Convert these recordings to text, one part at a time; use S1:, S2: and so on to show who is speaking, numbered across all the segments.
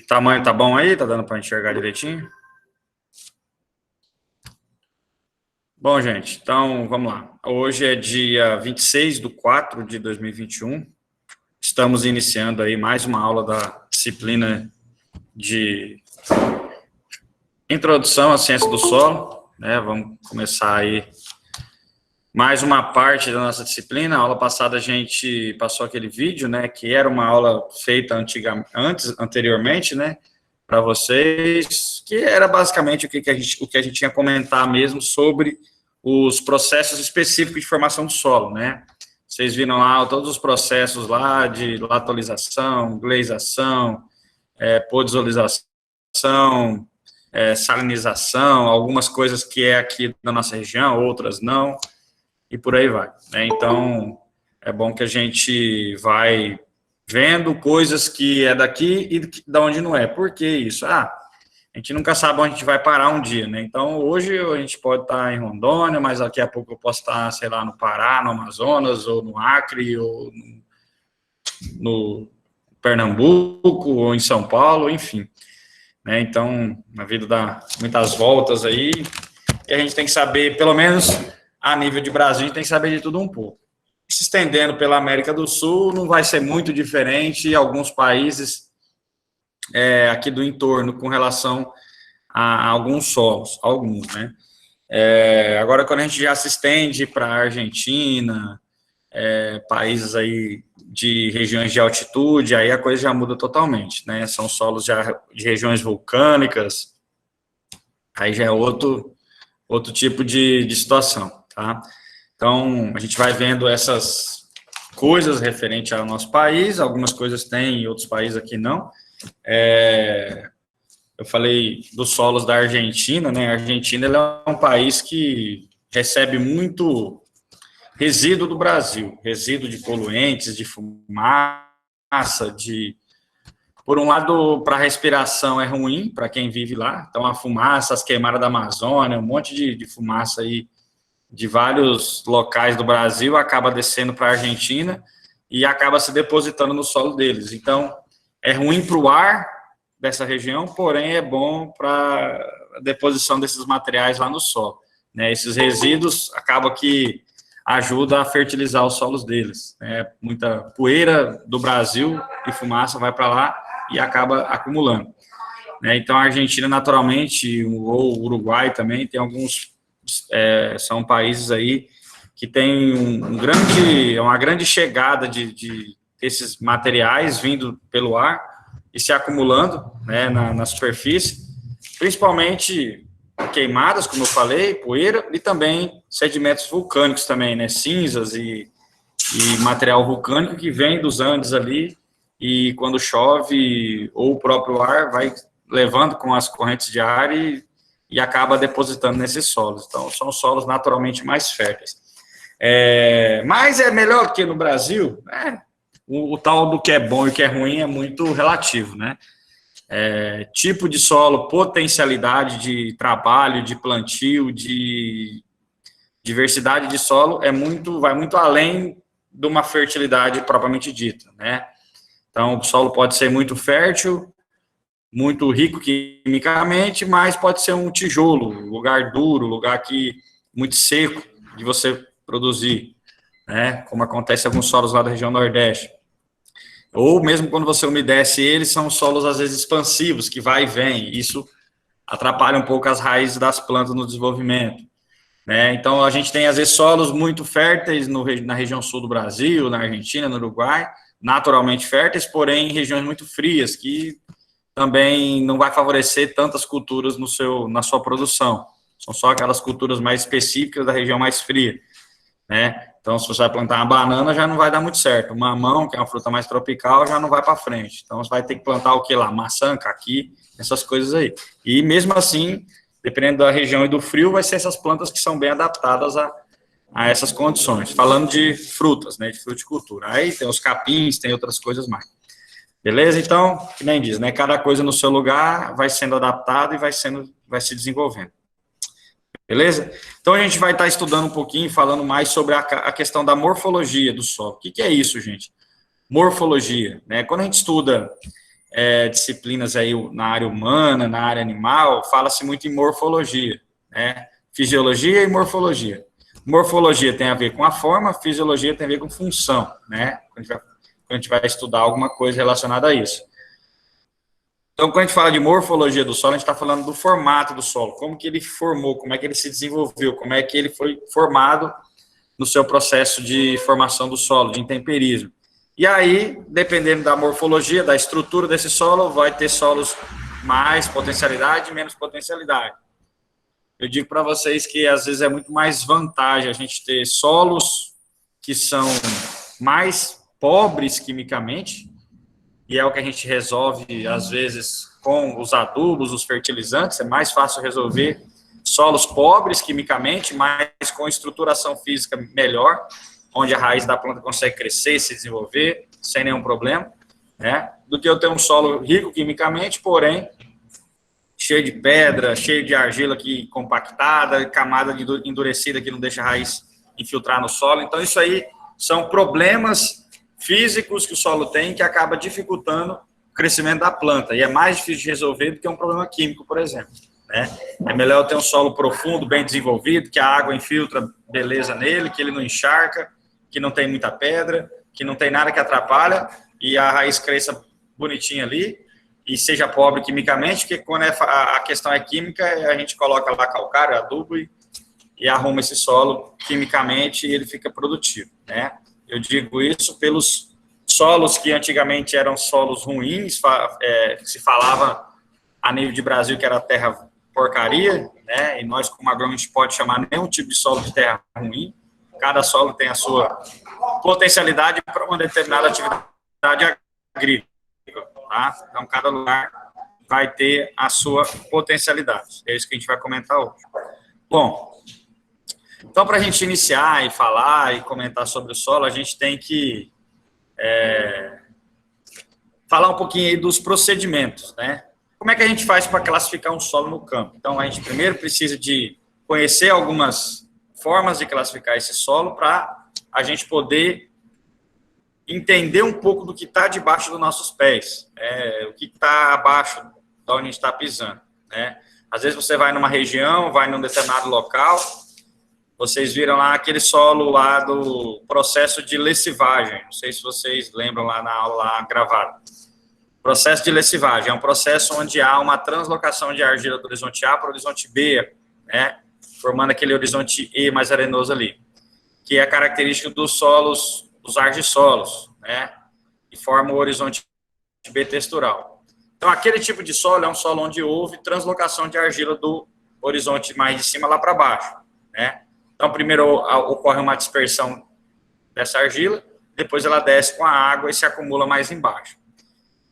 S1: Tamanho tá bom aí? Tá dando para enxergar direitinho? Bom, gente, então vamos lá. Hoje é dia 26/4/2021. Estamos iniciando aí mais uma aula da disciplina de Introdução à Ciência do Solo, né? Vamos começar aí mais uma parte da nossa disciplina. A aula passada a gente passou aquele vídeo, né, que era uma aula feita anteriormente, né, para vocês, que era basicamente o que a gente tinha a comentar mesmo sobre os processos específicos de formação do solo, né. Vocês viram lá todos os processos lá de latolização, gleisação, podisolização, salinização, algumas coisas que é aqui da nossa região, outras não, e por aí vai, né? Então, é bom que a gente vai vendo coisas que é daqui e da onde não é. Por que isso? A gente nunca sabe onde a gente vai parar um dia, né? Então, hoje a gente pode estar em Rondônia, mas daqui a pouco eu posso estar, sei lá, no Pará, no Amazonas, ou no Acre, ou no Pernambuco, ou em São Paulo, enfim, né? Então, a vida dá muitas voltas aí, e a gente tem que saber, pelo menos a nível de Brasil, a gente tem que saber de tudo um pouco. Se estendendo pela América do Sul, não vai ser muito diferente alguns países aqui do entorno com relação a alguns solos, alguns, né? Agora, quando a gente já se estende para a Argentina, países aí de regiões de altitude, aí a coisa já muda totalmente, né? São solos já de regiões vulcânicas, aí já é outro tipo de situação, tá? Então, a gente vai vendo essas coisas referente ao nosso país, algumas coisas tem, outros países aqui não. Eu falei dos solos da Argentina, né? A Argentina ela é um país que recebe muito resíduo do Brasil, resíduo de poluentes, de fumaça, por um lado, para a respiração é ruim, para quem vive lá, então a fumaça, as queimadas da Amazônia, um monte de fumaça aí de vários locais do Brasil acaba descendo para a Argentina e acaba se depositando no solo deles. Então, é ruim para o ar dessa região, porém é bom para a deposição desses materiais lá no solo, né? Esses resíduos acabam que ajuda a fertilizar os solos deles, né? Muita poeira do Brasil e fumaça vai para lá e acaba acumulando, né? Então, a Argentina, naturalmente, ou o Uruguai também, tem alguns, são países aí que tem uma grande chegada de esses materiais vindo pelo ar e se acumulando, né, na superfície, principalmente queimadas, como eu falei, poeira, e também sedimentos vulcânicos também, né, cinzas e material vulcânico que vem dos Andes ali, e quando chove, ou o próprio ar vai levando com as correntes de ar e acaba depositando nesses solos. Então, são solos naturalmente mais férteis. Mas é melhor que no Brasil? O tal do que é bom e o que é ruim é muito relativo, né? Tipo de solo, potencialidade de trabalho, de plantio, de diversidade de solo, vai muito além de uma fertilidade propriamente dita, né? Então, o solo pode ser muito fértil, muito rico quimicamente, mas pode ser um tijolo, lugar duro, lugar muito seco de você produzir, né? Como acontece em alguns solos lá da região Nordeste. Ou mesmo quando você umedece eles, são solos às vezes expansivos, que vai e vem, isso atrapalha um pouco as raízes das plantas no desenvolvimento, né? Então, a gente tem às vezes solos muito férteis na região sul do Brasil, na Argentina, no Uruguai, naturalmente férteis, porém em regiões muito frias, que também não vai favorecer tantas culturas na sua produção. São só aquelas culturas mais específicas da região mais fria, né? Então, se você vai plantar uma banana, já não vai dar muito certo. Uma mamão, que é uma fruta mais tropical, já não vai para frente. Então, você vai ter que plantar o que lá? Maçã, caqui, essas coisas aí. E mesmo assim, dependendo da região e do frio, vai ser essas plantas que são bem adaptadas a essas condições. Falando de frutas, né? De fruticultura. Aí tem os capins, tem outras coisas mais. Beleza? Então, que nem diz, né? Cada coisa no seu lugar vai sendo adaptado e vai se desenvolvendo. Beleza? Então, a gente vai estar estudando um pouquinho, falando mais sobre a questão da morfologia do solo. O que é isso, gente? Morfologia, né? Quando a gente estuda disciplinas aí na área humana, na área animal, fala-se muito em morfologia, né? Fisiologia e morfologia. Morfologia tem a ver com a forma, fisiologia tem a ver com função, né? Quando a gente vai estudar alguma coisa relacionada a isso. Então, quando a gente fala de morfologia do solo, a gente está falando do formato do solo, como que ele formou, como é que ele se desenvolveu, como é que ele foi formado no seu processo de formação do solo, de intemperismo. E aí, dependendo da morfologia, da estrutura desse solo, vai ter solos mais potencialidade e menos potencialidade. Eu digo para vocês que, às vezes, é muito mais vantagem a gente ter solos que são mais pobres quimicamente, e é o que a gente resolve, às vezes, com os adubos, os fertilizantes, é mais fácil resolver solos pobres quimicamente, mas com estruturação física melhor, onde a raiz da planta consegue crescer e se desenvolver sem nenhum problema, né? Do que eu ter um solo rico quimicamente, porém, cheio de pedra, cheio de argila aqui compactada, camada endurecida que não deixa a raiz infiltrar no solo. Então, isso aí são problemas físicos que o solo tem que acaba dificultando o crescimento da planta. E é mais difícil de resolver do que um problema químico, por exemplo, né? É melhor eu ter um solo profundo, bem desenvolvido, que a água infiltra beleza nele, que ele não encharca, que não tem muita pedra, que não tem nada que atrapalha, e a raiz cresça bonitinha ali, e seja pobre quimicamente, porque quando a questão é química, a gente coloca lá calcário, adubo e arruma esse solo quimicamente e ele fica produtivo, né? Eu digo isso pelos solos que antigamente eram solos ruins, se falava a nível de Brasil que era terra porcaria, né? E nós, como agrônomo, a gente pode chamar nenhum tipo de solo de terra ruim. Cada solo tem a sua potencialidade para uma determinada atividade agrícola, tá? Então, cada lugar vai ter a sua potencialidade. É isso que a gente vai comentar hoje. Bom, então, para a gente iniciar e falar e comentar sobre o solo, a gente tem que falar um pouquinho aí dos procedimentos, né? Como é que a gente faz para classificar um solo no campo? Então, a gente primeiro precisa de conhecer algumas formas de classificar esse solo para a gente poder entender um pouco do que está debaixo dos nossos pés, o que está abaixo de onde a gente está pisando, né? Às vezes você vai numa região, vai num determinado local, vocês viram lá aquele solo lá do processo de lessivagem, não sei se vocês lembram lá na aula lá gravada. Processo de lessivagem é um processo onde há uma translocação de argila do horizonte A para o horizonte B, né? Formando aquele horizonte E mais arenoso ali, que é característico dos solos, dos argissolos, né? E forma o horizonte B textural. Então, aquele tipo de solo é um solo onde houve translocação de argila do horizonte mais de cima lá para baixo, né? Então, primeiro ocorre uma dispersão dessa argila, depois ela desce com a água e se acumula mais embaixo.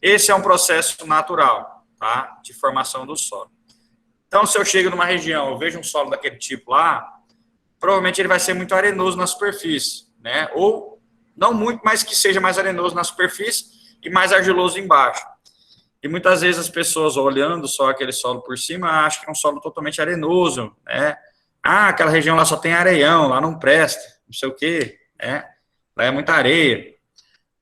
S1: Esse é um processo natural, tá? De formação do solo. Então, se eu chego numa região, eu vejo um solo daquele tipo lá, provavelmente ele vai ser muito arenoso na superfície, né? Ou não muito, mas que seja mais arenoso na superfície e mais argiloso embaixo. E muitas vezes as pessoas, olhando só aquele solo por cima, acham que é um solo totalmente arenoso, né? Ah, aquela região lá só tem areião, lá não presta, não sei o quê, né? Lá é muita areia,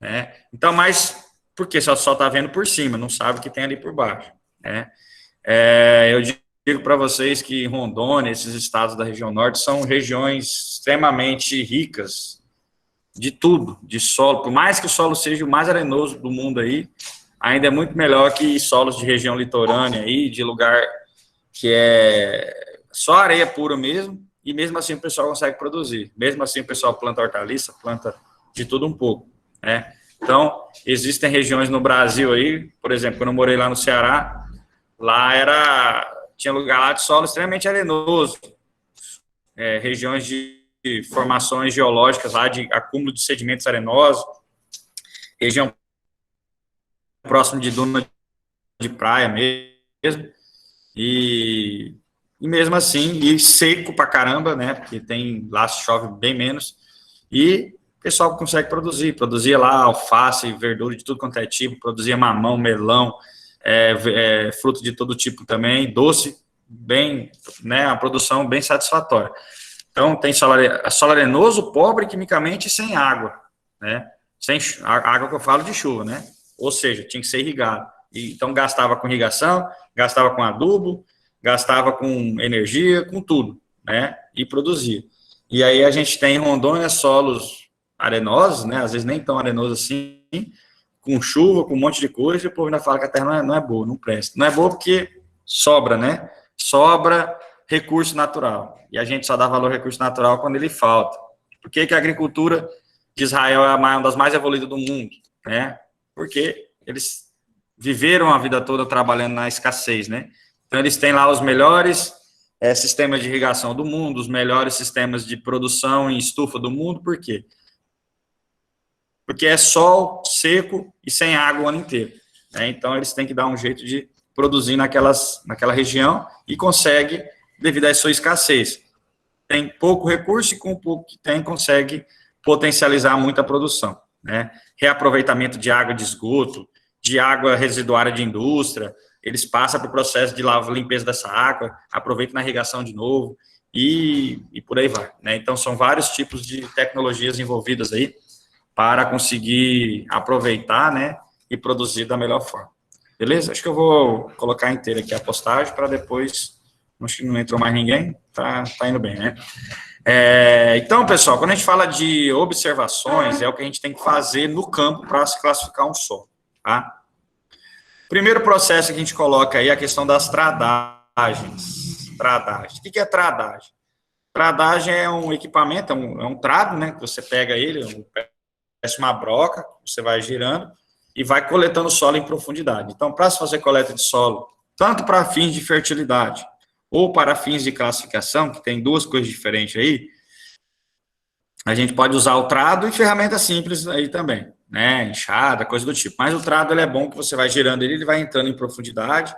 S1: né? Então, mas por que só está vendo por cima, não sabe o que tem ali por baixo, né? Eu digo para vocês que Rondônia, esses estados da região norte, são regiões extremamente ricas de tudo, de solo. Por mais que o solo seja o mais arenoso do mundo aí, ainda é muito melhor que solos de região litorânea aí, de lugar que é só areia pura mesmo, e mesmo assim o pessoal consegue produzir. Mesmo assim o pessoal planta hortaliça, planta de tudo um pouco, né? Então, existem regiões no Brasil aí, por exemplo, quando eu morei lá no Ceará, lá tinha lugar lá de solo extremamente arenoso, regiões de formações geológicas lá, de acúmulo de sedimentos arenosos, região próximo de duna de praia mesmo, e mesmo assim, e seco pra caramba, né, porque lá chove bem menos, e o pessoal consegue produzia lá alface, verdura de tudo quanto é tipo, produzia mamão, melão, fruto de todo tipo também, doce, bem, né, uma produção bem satisfatória. Então, tem solo arenoso, pobre quimicamente e sem água, né, sem água que eu falo de chuva, né, ou seja, tinha que ser irrigado. Então, gastava com irrigação, gastava com adubo, gastava com energia, com tudo, né? E produzia. E aí a gente tem em Rondônia solos arenosos, né? Às vezes nem tão arenosos assim, com chuva, com um monte de coisa, e o povo ainda fala que a terra não é boa, não presta. Não é boa porque sobra, né? Sobra recurso natural. E a gente só dá valor ao recurso natural quando ele falta. Por que a agricultura de Israel é uma das mais evoluídas do mundo, né? Porque eles viveram a vida toda trabalhando na escassez, né? Então, eles têm lá os melhores sistemas de irrigação do mundo, os melhores sistemas de produção em estufa do mundo. Por quê? Porque é sol, seco e sem água o ano inteiro, né? Então, eles têm que dar um jeito de produzir naquela região e consegue, devido à sua escassez. Tem pouco recurso e com o pouco que tem, consegue potencializar muito a produção, né? Reaproveitamento de água de esgoto, de água residuária de indústria, eles passam para o processo de limpeza dessa água, aproveitam na irrigação de novo e por aí vai, né? Então, são vários tipos de tecnologias envolvidas aí para conseguir aproveitar, né, e produzir da melhor forma. Beleza? Acho que eu vou colocar inteira aqui a postagem para depois, acho que não entrou mais ninguém, tá indo bem, né? Então, pessoal, quando a gente fala de observações, é o que a gente tem que fazer no campo para se classificar um solo, tá? Primeiro processo que a gente coloca aí é a questão das tradagens. Tradagem. O que é tradagem? Tradagem é um equipamento, é um trado, né, que você pega ele, parece uma broca, você vai girando e vai coletando solo em profundidade. Então, para se fazer coleta de solo, tanto para fins de fertilidade ou para fins de classificação, que tem duas coisas diferentes aí, a gente pode usar o trado e ferramentas simples aí também, né, enxada, coisa do tipo. Mas o trado, ele é bom que você vai girando ele vai entrando em profundidade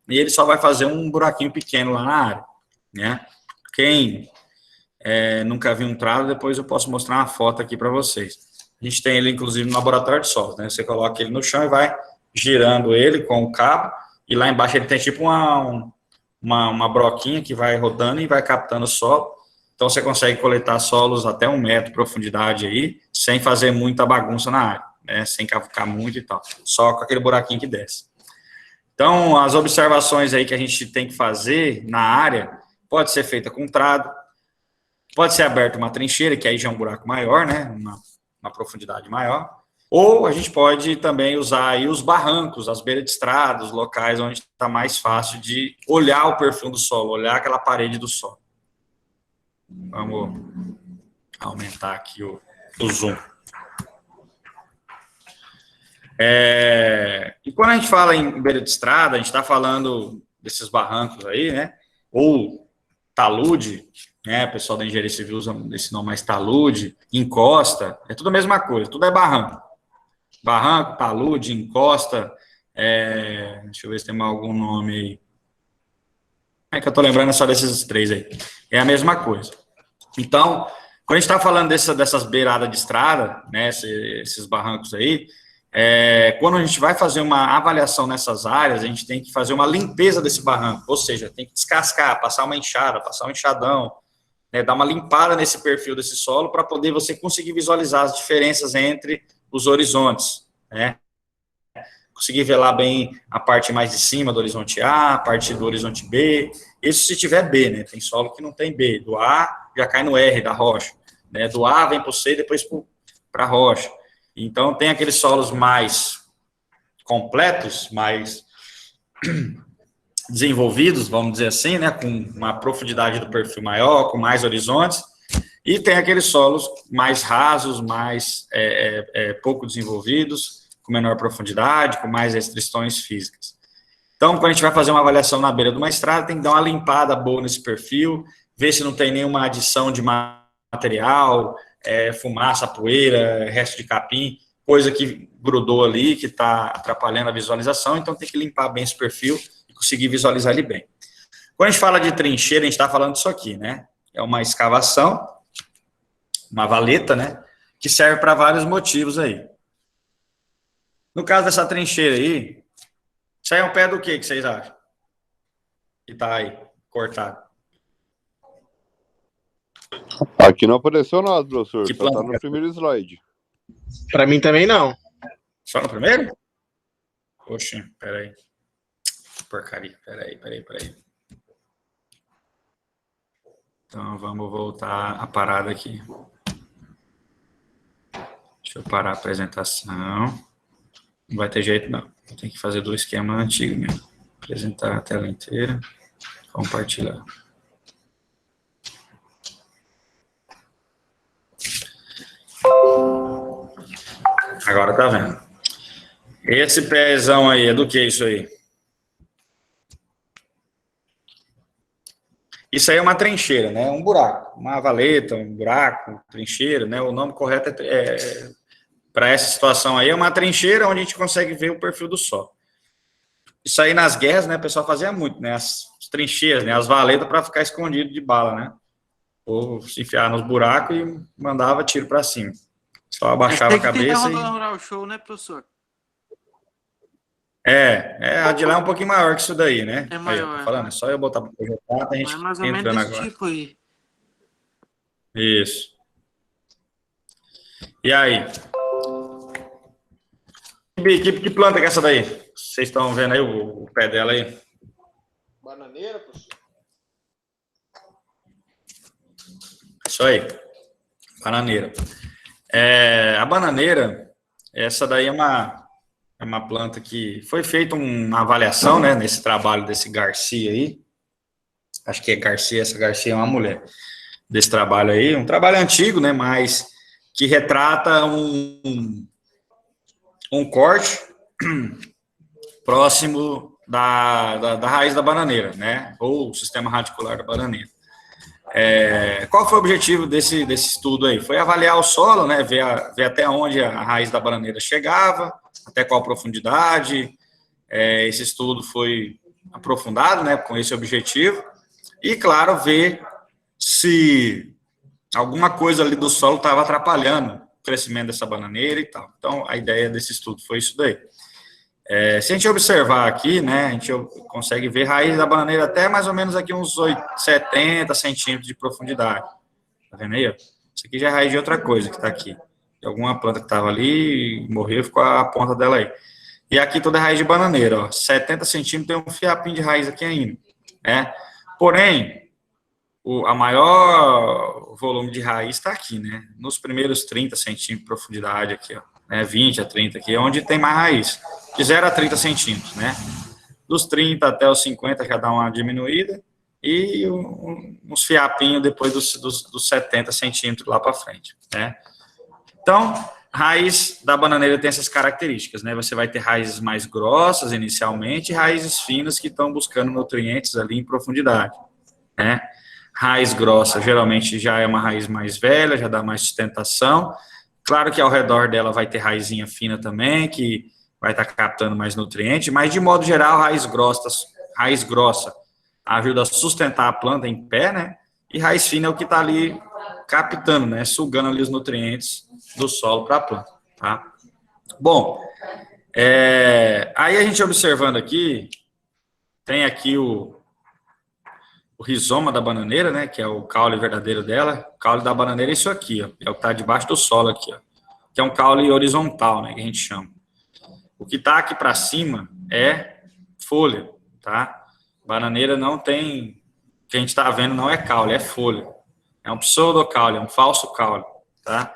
S1: e ele só vai fazer um buraquinho pequeno lá na área, né. Quem nunca viu um trado, depois eu posso mostrar uma foto aqui para vocês. A gente tem ele, inclusive, no laboratório de solos, né? Você coloca ele no chão e vai girando ele com o cabo, e lá embaixo ele tem tipo uma broquinha que vai rodando e vai captando o solo. Então, você consegue coletar solos até 1 metro de profundidade aí, sem fazer muita bagunça na área, né? Sem cavucar muito e tal. Só com aquele buraquinho que desce. Então, as observações aí que a gente tem que fazer na área, pode ser feita com trado, pode ser aberta uma trincheira, que aí já é um buraco maior, né? Uma profundidade maior, ou a gente pode também usar aí os barrancos, as beiras de estrada, os locais onde está mais fácil de olhar o perfil do solo, olhar aquela parede do solo. Vamos aumentar aqui o zoom. E quando a gente fala em beira de estrada, a gente está falando desses barrancos aí, né? Ou talude, né, o pessoal da engenharia civil usa esse nome mais talude, encosta, é tudo a mesma coisa, tudo é barranco. Barranco, talude, encosta, deixa eu ver se tem mais algum nome aí. É que eu tô lembrando só desses 3 aí. É a mesma coisa. Então, quando a gente está falando dessas beiradas de estrada, né, esses barrancos aí, quando a gente vai fazer uma avaliação nessas áreas, a gente tem que fazer uma limpeza desse barranco, ou seja, tem que descascar, passar uma enxada, passar um enxadão, né, dar uma limpada nesse perfil desse solo para poder você conseguir visualizar as diferenças entre os horizontes, né? Conseguir ver lá bem a parte mais de cima do horizonte A, a parte do horizonte B, isso se tiver B, né? Tem solo que não tem B, do A já cai no R da rocha, né? Do A vem para o C e depois para a rocha. Então, tem aqueles solos mais completos, mais desenvolvidos, vamos dizer assim, né, com uma profundidade do perfil maior, com mais horizontes, e tem aqueles solos mais rasos, mais pouco desenvolvidos, com menor profundidade, com mais restrições físicas. Então, quando a gente vai fazer uma avaliação na beira de uma estrada, tem que dar uma limpada boa nesse perfil, ver se não tem nenhuma adição de material, fumaça, poeira, resto de capim, coisa que grudou ali, que está atrapalhando a visualização, então tem que limpar bem esse perfil e conseguir visualizar ele bem. Quando a gente fala de trincheira, a gente está falando disso aqui, né? É uma escavação, uma valeta, né? Que serve para vários motivos aí. No caso dessa trincheira aí, isso aí é um pé do que vocês acham? Que está aí, cortado.
S2: Aqui não apareceu nada, professor. Só está no primeiro slide.
S3: Para mim também não.
S1: Só no primeiro? Oxe, peraí. Porcaria, peraí. Então, vamos voltar a parada aqui. Deixa eu parar a apresentação. Não vai ter jeito, não. Tem que fazer do esquema antigo mesmo. Apresentar a tela inteira. Compartilhar. Agora tá vendo. Esse pézão aí, é do que isso aí? Isso aí é uma trincheira, né? Um buraco. Uma valeta, um buraco, trincheira, né? O nome correto para essa situação aí é uma trincheira onde a gente consegue ver o perfil do solo. Isso aí nas guerras, né? O pessoal fazia muito, né? As trincheiras, né? As valetas para ficar escondido de bala, né? Ou se enfiar nos buracos e mandava tiro para cima. Só abaixava a cabeça
S3: e... o show, né, professor?
S1: A de lá é um pouquinho maior que isso daí, né?
S3: É maior.
S1: Aí, tô falando, é só eu botar para projetar, a gente
S3: é mais ou menos
S1: entrando
S3: desse
S1: agora.
S3: Tipo aí.
S1: Isso. E aí? Que planta que é essa daí? Vocês estão vendo aí o pé dela aí?
S4: Bananeira, professor?
S1: Isso aí. Bananeira. A bananeira, essa daí é uma planta que foi feita uma avaliação, né, nesse trabalho desse Garcia aí. Acho que é Garcia, essa Garcia é uma mulher desse trabalho aí. Um trabalho antigo, né, mas que retrata um corte próximo da raiz da bananeira, né, ou sistema radicular da bananeira. Qual foi o objetivo desse estudo aí? Foi avaliar o solo, né, ver até onde a raiz da bananeira chegava, até qual profundidade. Esse estudo foi aprofundado, né, com esse objetivo, e, claro, ver se alguma coisa ali do solo estava atrapalhando o crescimento dessa bananeira e tal. Então, a ideia desse estudo foi isso daí. Se a gente observar aqui, né, a gente consegue ver raiz da bananeira até mais ou menos aqui uns 70 centímetros de profundidade. Tá vendo aí? Ó? Isso aqui já é raiz de outra coisa que está aqui. De alguma planta que estava ali, morreu, ficou a ponta dela aí. E aqui toda é raiz de bananeira, ó. 70 centímetros, tem um fiapinho de raiz aqui ainda. Né? Porém, a maior volume de raiz está aqui, né? Nos primeiros 30 centímetros de profundidade aqui, ó. 20 a 30 aqui, é onde tem mais raiz. De 0 a 30 centímetros, né? Dos 30 até os 50 já dá uma diminuída, e uns fiapinhos depois dos 70 centímetros lá para frente, né? Então, raiz da bananeira tem essas características, né? Você vai ter raízes mais grossas inicialmente e raízes finas que estão buscando nutrientes ali em profundidade, né? Raiz grossa geralmente já é uma raiz mais velha, já dá mais sustentação. Claro que ao redor dela vai ter raizinha fina também, que vai estar captando mais nutrientes, mas de modo geral, raiz grossa ajuda a sustentar a planta em pé, né? E raiz fina é o que está ali captando, né? Sugando ali os nutrientes do solo para a planta, tá? Bom, aí a gente observando aqui, tem aqui o rizoma da bananeira, né, que é o caule verdadeiro dela. O caule da bananeira é isso aqui, ó, é o que está debaixo do solo aqui, ó, que é um caule horizontal, né, que a gente chama. O que está aqui para cima é folha, tá? Bananeira não tem, o que a gente está vendo não é caule, é folha. É um pseudocaule, é um falso caule, tá?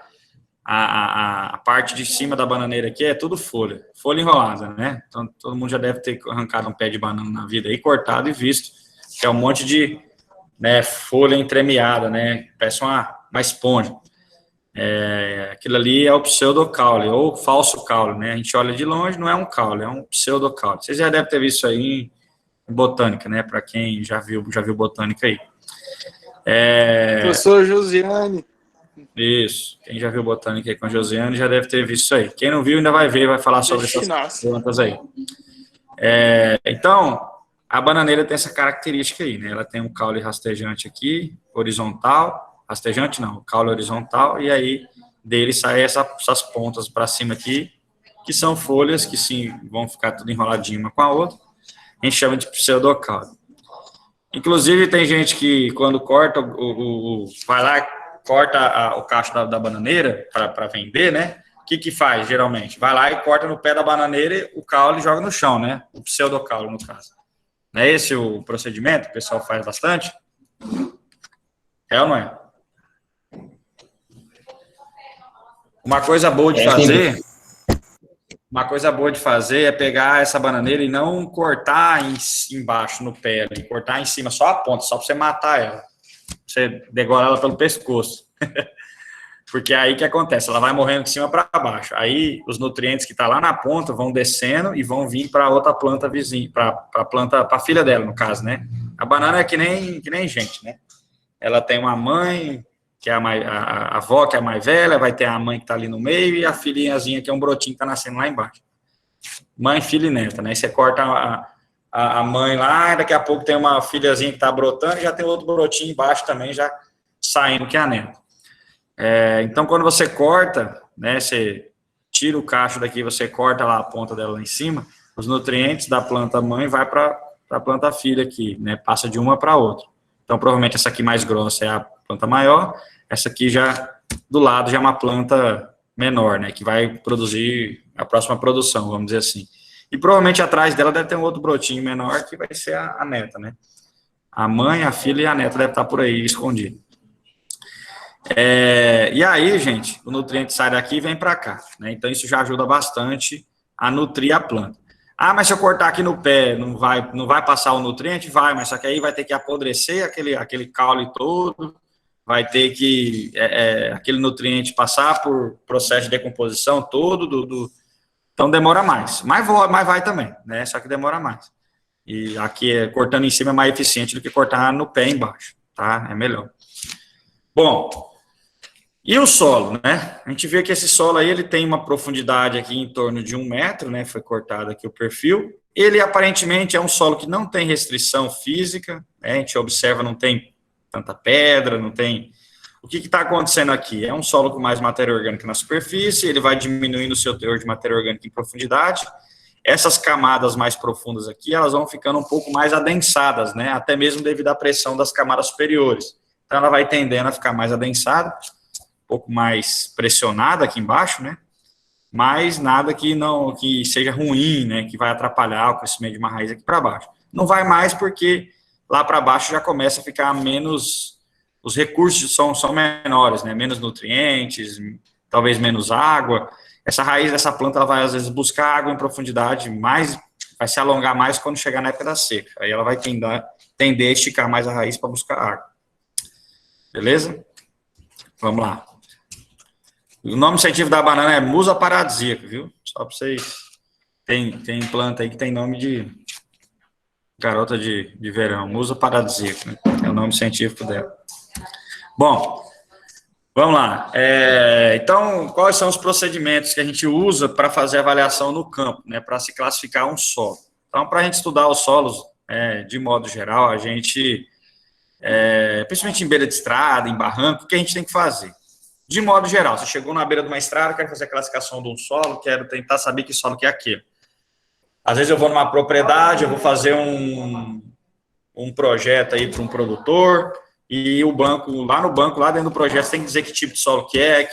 S1: A parte de cima da bananeira aqui é tudo folha enrolada, né? Então, todo mundo já deve ter arrancado um pé de banana na vida aí, cortado e visto, que é um monte de, né, folha entremeada, né? Parece uma esponja. Aquilo ali é o pseudocaule, ou falso caule, né? A gente olha de longe, não é um caule, é um pseudocaule. Vocês já devem ter visto isso aí em botânica, né? Para quem já viu botânica aí.
S3: Professor Josiane.
S1: Isso. Quem já viu botânica aí com a Josiane já deve ter visto isso aí. Quem não viu ainda vai ver, vai falar sobre essas plantas aí. Então, a bananeira tem essa característica aí, né? Ela tem um caule rastejante aqui, horizontal. Rastejante não, caule horizontal. E aí, dele sai essas pontas para cima aqui, que são folhas que sim vão ficar tudo enroladinho uma com a outra. A gente chama de pseudocaule. Inclusive, tem gente que, quando corta, vai lá, corta o cacho da bananeira para vender, né? que faz, geralmente? Vai lá e corta no pé da bananeira o caule e joga no chão, né? O pseudocaule, no caso. Não é esse o procedimento que o pessoal faz bastante? É ou não é? Uma coisa boa de fazer é pegar essa bananeira e não cortar embaixo no pé, cortar em cima só a ponta, só para você matar ela. Você degola ela pelo pescoço. Porque aí que acontece, ela vai morrendo de cima para baixo. Aí os nutrientes que tá lá na ponta vão descendo e vão vir para outra planta vizinha, para a filha dela, no caso, né? A banana é que nem gente, né? Ela tem uma mãe, que é a avó, que é a mais velha, vai ter a mãe que tá ali no meio e a filhinhazinha, que é um brotinho que tá nascendo lá embaixo. Mãe, filha e neta, né? Aí você corta a mãe lá, e daqui a pouco tem uma filhazinha que tá brotando e já tem outro brotinho embaixo também, já saindo, que é a neta. Então, quando você corta, né, você tira o cacho daqui, você corta lá a ponta dela lá em cima, os nutrientes da planta mãe vai para a planta filha aqui, né, passa de uma para outra. Então, provavelmente essa aqui mais grossa é a planta maior, essa aqui já do lado já é uma planta menor, né, que vai produzir a próxima produção, vamos dizer assim. E provavelmente atrás dela deve ter um outro brotinho menor que vai ser a neta, né. A mãe, a filha e a neta devem estar por aí escondido. E aí, gente, o nutriente sai daqui e vem para cá, né? Então, isso já ajuda bastante a nutrir a planta. Ah, mas se eu cortar aqui no pé, não vai passar o nutriente? Vai, mas só que aí vai ter que apodrecer aquele caule todo, vai ter que aquele nutriente passar por processo de decomposição todo, então demora mais. Mas vai também, né? Só que demora mais. E aqui, cortando em cima é mais eficiente do que cortar no pé embaixo, tá? É melhor. Bom, e o solo, né? A gente vê que esse solo aí, ele tem uma profundidade aqui em torno de 1 metro, né? Foi cortado aqui o perfil. Ele, aparentemente, é um solo que não tem restrição física, né? A gente observa, não tem tanta pedra, não tem... O que está acontecendo aqui? É um solo com mais matéria orgânica na superfície, ele vai diminuindo o seu teor de matéria orgânica em profundidade. Essas camadas mais profundas aqui, elas vão ficando um pouco mais adensadas, né? Até mesmo devido à pressão das camadas superiores. Então, ela vai tendendo a ficar mais adensada, um pouco mais pressionada aqui embaixo, né? Mas nada que seja ruim, né? Que vai atrapalhar o crescimento de uma raiz aqui para baixo. Não vai mais porque lá para baixo já começa a ficar menos, os recursos são menores, né? Menos nutrientes, talvez menos água. Essa raiz dessa planta, ela vai às vezes buscar água em profundidade, vai se alongar mais quando chegar na época da seca. Aí ela vai tender a esticar mais a raiz para buscar água. Beleza? Vamos lá. O nome científico da banana é musa paradisíaca, viu? Só para vocês... Tem planta aí que tem nome de garota de verão. Musa paradisíaca, né? É o nome científico dela. Bom, vamos lá. Então, quais são os procedimentos que a gente usa para fazer avaliação no campo, né? Para se classificar um solo. Então, para a gente estudar os solos, de modo geral, a gente... principalmente em beira de estrada, em barranco, o que a gente tem que fazer? De modo geral, você chegou na beira de uma estrada, quero fazer a classificação de um solo, quero tentar saber que solo que é aquele. Às vezes eu vou numa propriedade, eu vou fazer um projeto aí para um produtor, e lá no banco, lá dentro do projeto, você tem que dizer que tipo de solo que é,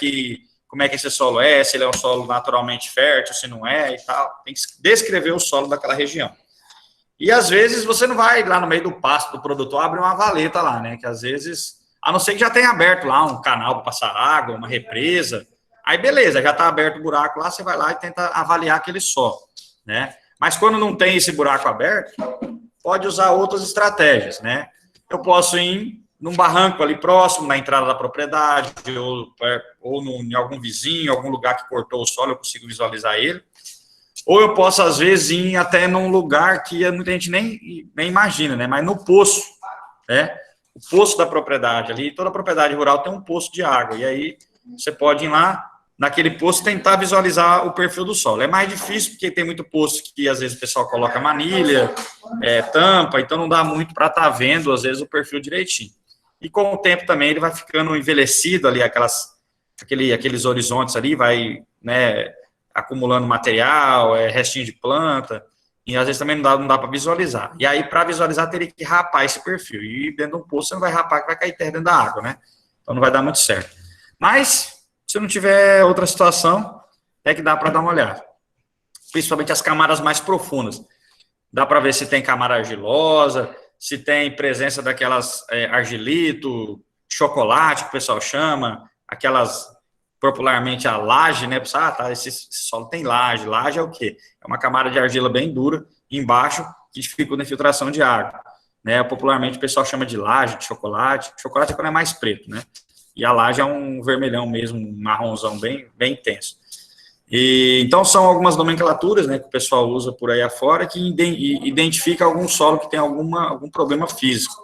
S1: como é que esse solo é, se ele é um solo naturalmente fértil, se não é e tal. Tem que descrever o solo daquela região. E às vezes você não vai lá no meio do pasto do produtor abrir uma valeta lá, né? Que às vezes, a não ser que já tenha aberto lá um canal para passar água, uma represa, aí beleza, já está aberto o buraco lá, você vai lá e tenta avaliar aquele solo, né? Mas quando não tem esse buraco aberto, pode usar outras estratégias, né? Eu posso ir num barranco ali próximo, na entrada da propriedade, ou em algum vizinho, algum lugar que cortou o solo, eu consigo visualizar ele. Ou eu posso, às vezes, ir até num lugar que muita gente nem imagina, né? Mas no poço, né? O poço da propriedade ali, toda propriedade rural tem um poço de água. E aí, você pode ir lá, naquele poço, tentar visualizar o perfil do solo. É mais difícil, porque tem muito poço que, às vezes, o pessoal coloca manilha, tampa, então não dá muito para estar vendo, às vezes, o perfil direitinho. E com o tempo também, ele vai ficando envelhecido ali, aqueles horizontes ali, vai, né, acumulando material, restinho de planta, e às vezes também não dá para visualizar. E aí, para visualizar, teria que rapar esse perfil. E dentro de um poço, você não vai rapar, que vai cair terra dentro da água, né? Então, não vai dar muito certo. Mas, se não tiver outra situação, até que dá para dar uma olhada. Principalmente as camadas mais profundas. Dá para ver se tem camada argilosa, se tem presença daquelas argilito, chocolate, que o pessoal chama, aquelas, popularmente, a laje, né? Tá, esse solo tem laje. Laje é o quê? É uma camada de argila bem dura, embaixo, que dificulta a infiltração de água. Né? Popularmente, o pessoal chama de laje, de chocolate. Chocolate é quando é mais preto, né? E a laje é um vermelhão mesmo, um marronzão bem intenso. Então, são algumas nomenclaturas, né, que o pessoal usa por aí afora que identifica algum solo que tem algum problema físico.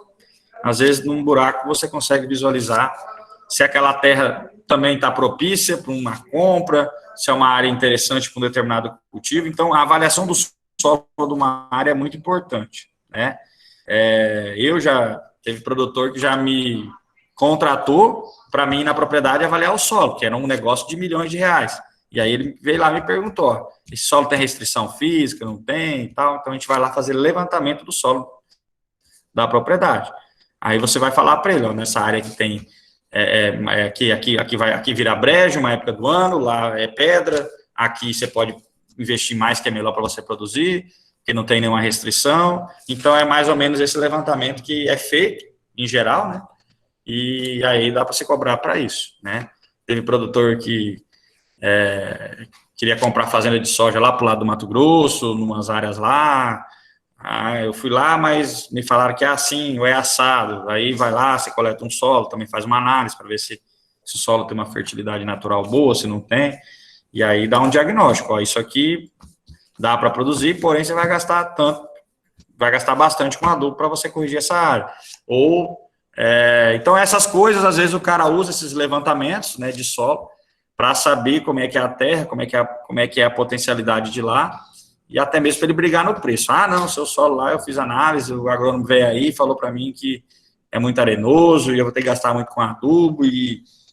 S1: Às vezes, num buraco, você consegue visualizar se aquela terra também está propícia para uma compra, se é uma área interessante para um determinado cultivo. Então, a avaliação do solo de uma área é muito importante, né? Teve produtor que já me contratou para mim, na propriedade, avaliar o solo, que era um negócio de milhões de reais. E aí ele veio lá e me perguntou, esse solo tem restrição física, não tem e tal? Então a gente vai lá fazer levantamento do solo da propriedade. Aí você vai falar para ele, ó, nessa área que tem, aqui vira brejo, uma época do ano, lá é pedra, aqui você pode investir mais, que é melhor para você produzir, que não tem nenhuma restrição. Então é mais ou menos esse levantamento que é feito, em geral, né? E aí dá para se cobrar para isso, né? Teve produtor que queria comprar fazenda de soja lá pro lado do Mato Grosso, numas áreas lá. Eu fui lá, mas me falaram que é assim, ou é assado. Aí vai lá, você coleta um solo, também faz uma análise para ver se o solo tem uma fertilidade natural boa, se não tem. E aí dá um diagnóstico. Ó, isso aqui dá para produzir, porém você vai gastar bastante com adubo para você corrigir essa área. Então essas coisas, às vezes o cara usa esses levantamentos, né, de solo, para saber como é que é a terra, como é que é a potencialidade de lá, e até mesmo para ele brigar no preço. Ah, não, seu solo lá, eu fiz análise, o agrônomo veio aí e falou para mim que é muito arenoso, e eu vou ter que gastar muito com adubo,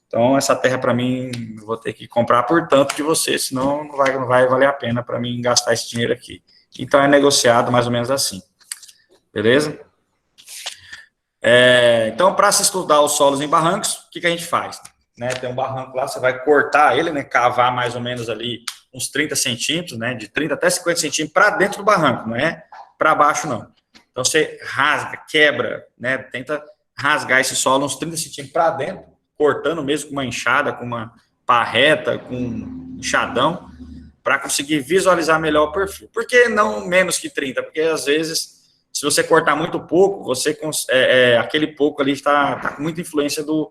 S1: então essa terra para mim, eu vou ter que comprar por tanto de você, senão não vai valer a pena para mim gastar esse dinheiro aqui. Então é negociado mais ou menos assim. Beleza? Então, para se estudar os solos em barrancos, o que a gente faz? Né, tem um barranco lá, você vai cortar ele, né, cavar mais ou menos ali uns 30 centímetros, né, de 30 até 50 centímetros para dentro do barranco, não é para baixo, não. Então, você rasga, quebra, né, tenta rasgar esse solo uns 30 centímetros para dentro, cortando mesmo com uma enxada, com uma pá reta, com um enxadão, para conseguir visualizar melhor o perfil. Por que não menos que 30? Porque, às vezes, se você cortar muito pouco, aquele pouco ali está com muita influência do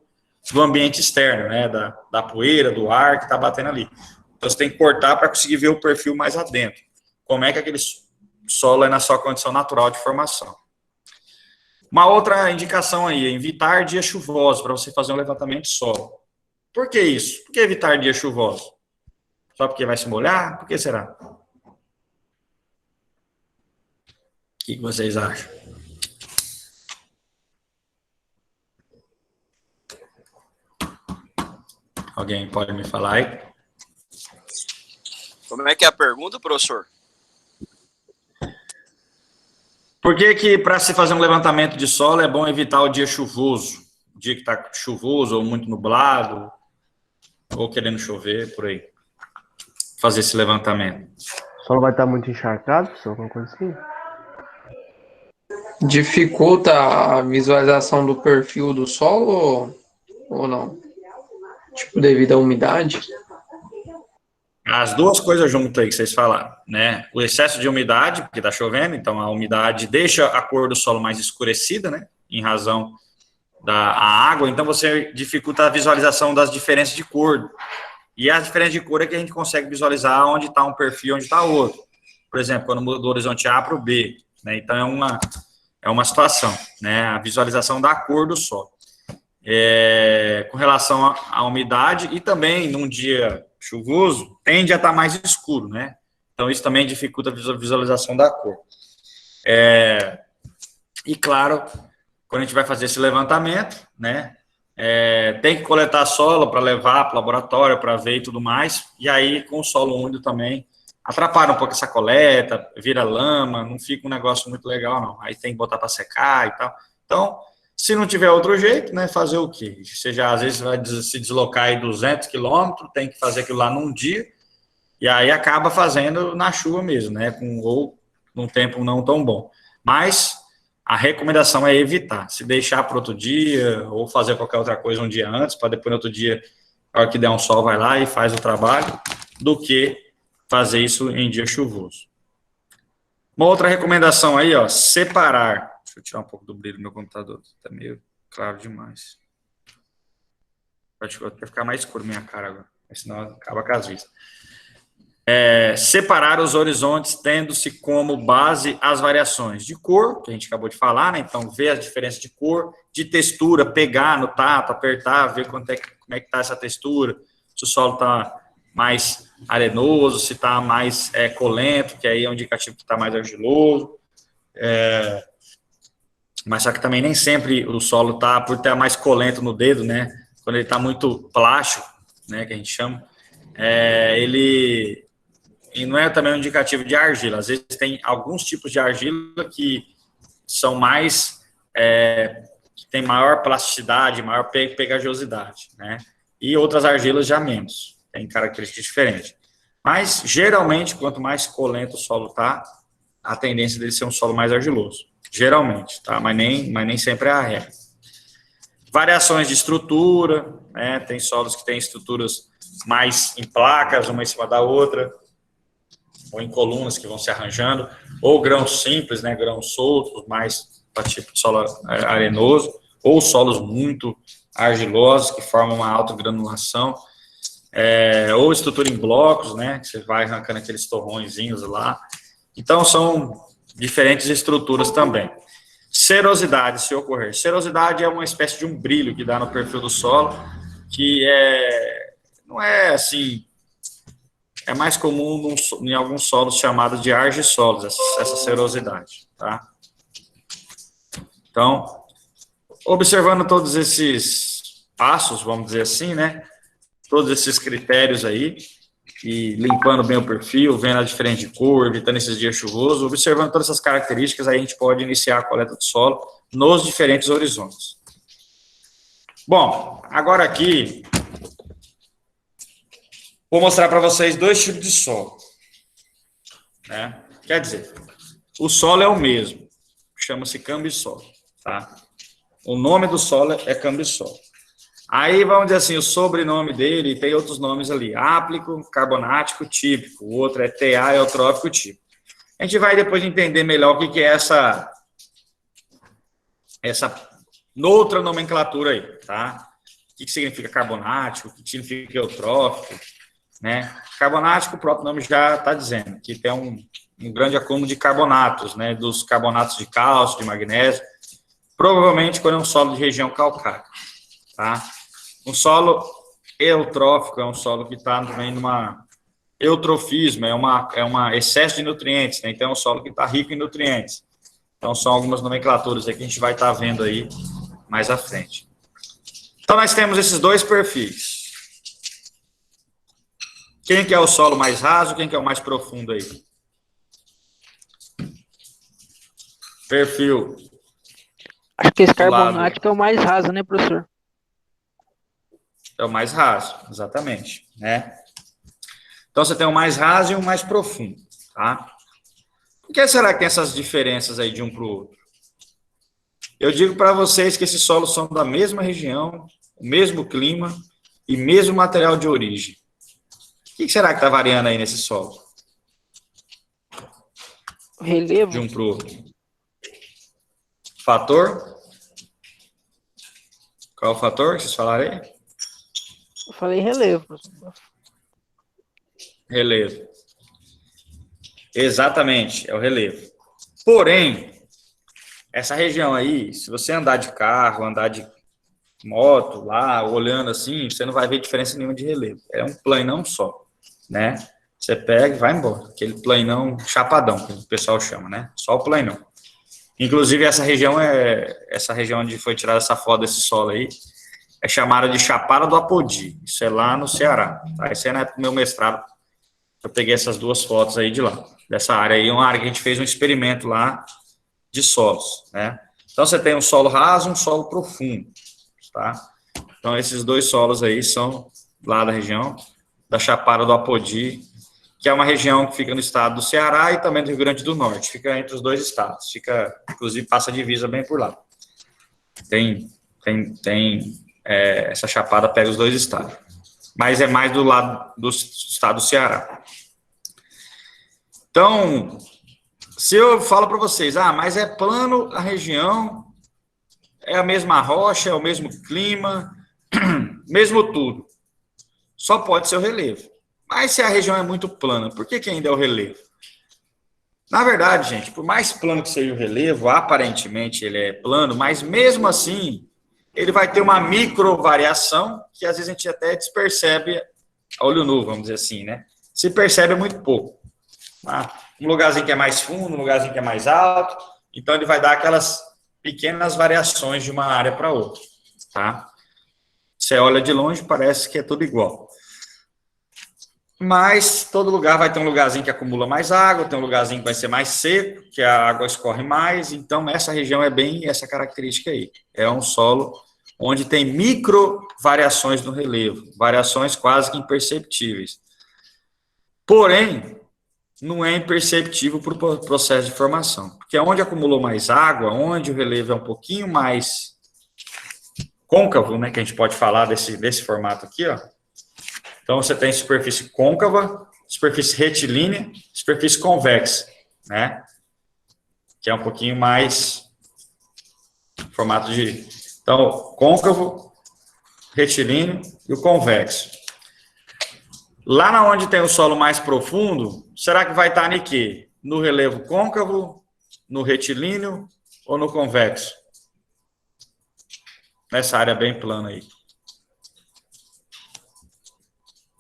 S1: ambiente externo, né, da poeira, do ar que está batendo ali. Então, você tem que cortar para conseguir ver o perfil mais adentro. Como é que aquele solo é na sua condição natural de formação. Uma outra indicação aí é evitar dias chuvosos para você fazer um levantamento de solo. Por que isso? Por que evitar dias chuvosos? Só porque vai se molhar? Por que será? O que vocês acham? Alguém pode me falar aí?
S5: Como é que é a pergunta, professor?
S1: Por que para se fazer um levantamento de solo é bom evitar o dia chuvoso? O dia que está chuvoso ou muito nublado, ou querendo chover, por aí. Fazer esse levantamento.
S6: O solo vai estar muito encharcado, professor? Alguma coisa assim?
S3: Dificulta a visualização do perfil do solo ou não? Tipo, devido à umidade?
S1: As duas coisas juntas aí que vocês falaram, né? O excesso de umidade, porque está chovendo, então a umidade deixa a cor do solo mais escurecida, né? Em razão da água, então você dificulta a visualização das diferenças de cor. E a diferença de cor é que a gente consegue visualizar onde está um perfil e onde está outro. Por exemplo, quando muda do horizonte A para o B, né? Então é uma situação, né? A visualização da cor do solo. Com relação à umidade e também num dia chuvoso, tende a estar mais escuro, né? Então isso também dificulta a visualização da cor. E claro, quando a gente vai fazer esse levantamento, né? Tem que coletar solo para levar para o laboratório, para ver e tudo mais, e aí com o solo úmido também atrapalha um pouco essa coleta, vira lama, não fica um negócio muito legal, não. Aí tem que botar para secar e tal. Então, se não tiver outro jeito, né, fazer o quê? Você já, às vezes, vai se deslocar aí 200 quilômetros, tem que fazer aquilo lá num dia, E aí acaba fazendo na chuva mesmo, né? Ou num tempo não tão bom. Mas a recomendação é evitar. Se deixar para outro dia, ou fazer qualquer outra coisa um dia antes, para depois no outro dia, na hora que der um sol, vai lá e faz o trabalho, do que fazer isso em dia chuvoso. Uma outra recomendação aí, ó, separar. Deixa eu tirar um pouco do brilho do meu computador, tá meio claro demais. Pode até ficar mais escuro minha cara agora, senão acaba com as vistas. Separar os horizontes tendo-se como base as variações de cor, que a gente acabou de falar, né? Então, ver a diferença de cor, de textura, pegar no tato, apertar, ver como é que está essa textura, se o solo está mais arenoso, se está mais colento, que aí é um indicativo que está mais argiloso. Mas só que também nem sempre o solo está, por estar mais colento no dedo, né? Quando ele está muito plástico, né, que a gente chama, e não é também um indicativo de argila. Às vezes tem alguns tipos de argila que são mais, que tem maior plasticidade, maior pegajosidade, né? E outras argilas já menos, tem características diferentes. Mas, geralmente, quanto mais colento o solo tá, a tendência dele ser um solo mais argiloso. Geralmente, tá? Mas nem sempre é a regra. Variações de estrutura, né? Tem solos que têm estruturas mais em placas, uma em cima da outra, ou em colunas que vão se arranjando, ou grãos simples, né, grãos soltos, mais para tipo de solo arenoso, ou solos muito argilosos, que formam uma alta granulação, ou estrutura em blocos, né, que você vai arrancando aqueles torrõezinhos lá. Então, são diferentes estruturas também. Serosidade, se ocorrer. Serosidade é uma espécie de um brilho que dá no perfil do solo, que não é assim... É mais comum em alguns solos chamados de argissolos, essa serosidade, tá? Então, observando todos esses passos, vamos dizer assim, né? Todos esses critérios aí, e limpando bem o perfil, vendo a diferença de cor, evitando esses dias chuvosos, observando todas essas características, aí a gente pode iniciar a coleta do solo nos diferentes horizontes. Bom, agora aqui... Vou mostrar para vocês dois tipos de solo, né? Quer dizer, o solo é o mesmo, chama-se cambissolo, tá? O nome do solo é cambissolo. Aí, vamos dizer assim, o sobrenome dele tem outros nomes ali, áplico, carbonático, típico, o outro é TA, eutrófico, típico. A gente vai depois entender melhor o que é essa outra nomenclatura aí, tá? O que significa carbonático, o que significa eutrófico, né? Carbonático, o próprio nome já está dizendo, que tem um grande acúmulo de carbonatos, né? Dos carbonatos de cálcio, de magnésio, provavelmente quando é um solo de região calcária, tá? Um solo eutrófico é um solo que está também numa eutrofismo, é uma excesso de nutrientes, né? Então é um solo que está rico em nutrientes. Então são algumas nomenclaturas aí que a gente vai estar vendo aí mais à frente. Então nós temos esses dois perfis. Quem que é o solo mais raso, quem que é o mais profundo aí? Perfil.
S7: Acho que esse carbonático é o mais raso, né, professor?
S1: É o mais raso, exatamente, né? Então, você tem o mais raso e o mais profundo, tá? Por que será que tem essas diferenças aí de um para o outro? Eu digo para vocês que esses solos são da mesma região, o mesmo clima e mesmo material de origem. O que será que está variando aí nesse solo?
S7: O relevo.
S1: De um para o outro. Fator? Qual é o fator que vocês falaram aí?
S7: Eu falei relevo, professor.
S1: Relevo. Exatamente, é o relevo. Porém, essa região aí, se você andar de carro, andar de moto lá, olhando assim, você não vai ver diferença nenhuma de relevo. É um planão só, né? Você pega e vai embora. Aquele planão chapadão, que o pessoal chama, né? Só o planão. Inclusive, essa região onde foi tirada essa foto desse solo aí, é chamada de Chapada do Apodi. Isso é lá no Ceará. Tá? Esse é na época do meu mestrado. Eu peguei essas duas fotos aí de lá. Dessa área aí, uma área que a gente fez um experimento lá de solos, né? Então, você tem um solo raso e um solo profundo, tá? Então, esses dois solos aí são lá da região da Chapada do Apodi, que é uma região que fica no estado do Ceará e também do Rio Grande do Norte, fica entre os dois estados, inclusive passa a divisa bem por lá. Essa chapada pega os dois estados, mas é mais do lado do estado do Ceará. Então, se eu falo para vocês, mas é plano a região, é a mesma rocha, é o mesmo clima, mesmo tudo, só pode ser o relevo. Mas se a região é muito plana, por que ainda é o relevo? Na verdade, gente, por mais plano que seja o relevo, aparentemente ele é plano, mas mesmo assim, ele vai ter uma micro variação que às vezes a gente até despercebe a olho nu, vamos dizer assim, né? Se percebe muito pouco. Um lugarzinho que é mais fundo, um lugarzinho que é mais alto, então ele vai dar aquelas pequenas variações de uma área para outra, tá? Você olha de longe, parece que é tudo igual. Mas todo lugar vai ter um lugarzinho que acumula mais água, tem um lugarzinho que vai ser mais seco, que a água escorre mais, então essa região é bem essa característica aí. É um solo onde tem micro variações no relevo, variações quase que imperceptíveis. Porém, não é imperceptível para o processo de formação, porque onde acumulou mais água, onde o relevo é um pouquinho mais côncavo, né, que a gente pode falar desse formato aqui, ó. Então, você tem superfície côncava, superfície retilínea, superfície convexa, né? Que é um pouquinho mais formato de... Então, côncavo, retilíneo e o convexo. Lá na onde tem o solo mais profundo, será que vai estar em quê? No relevo côncavo, no retilíneo ou no convexo? Nessa área bem plana aí.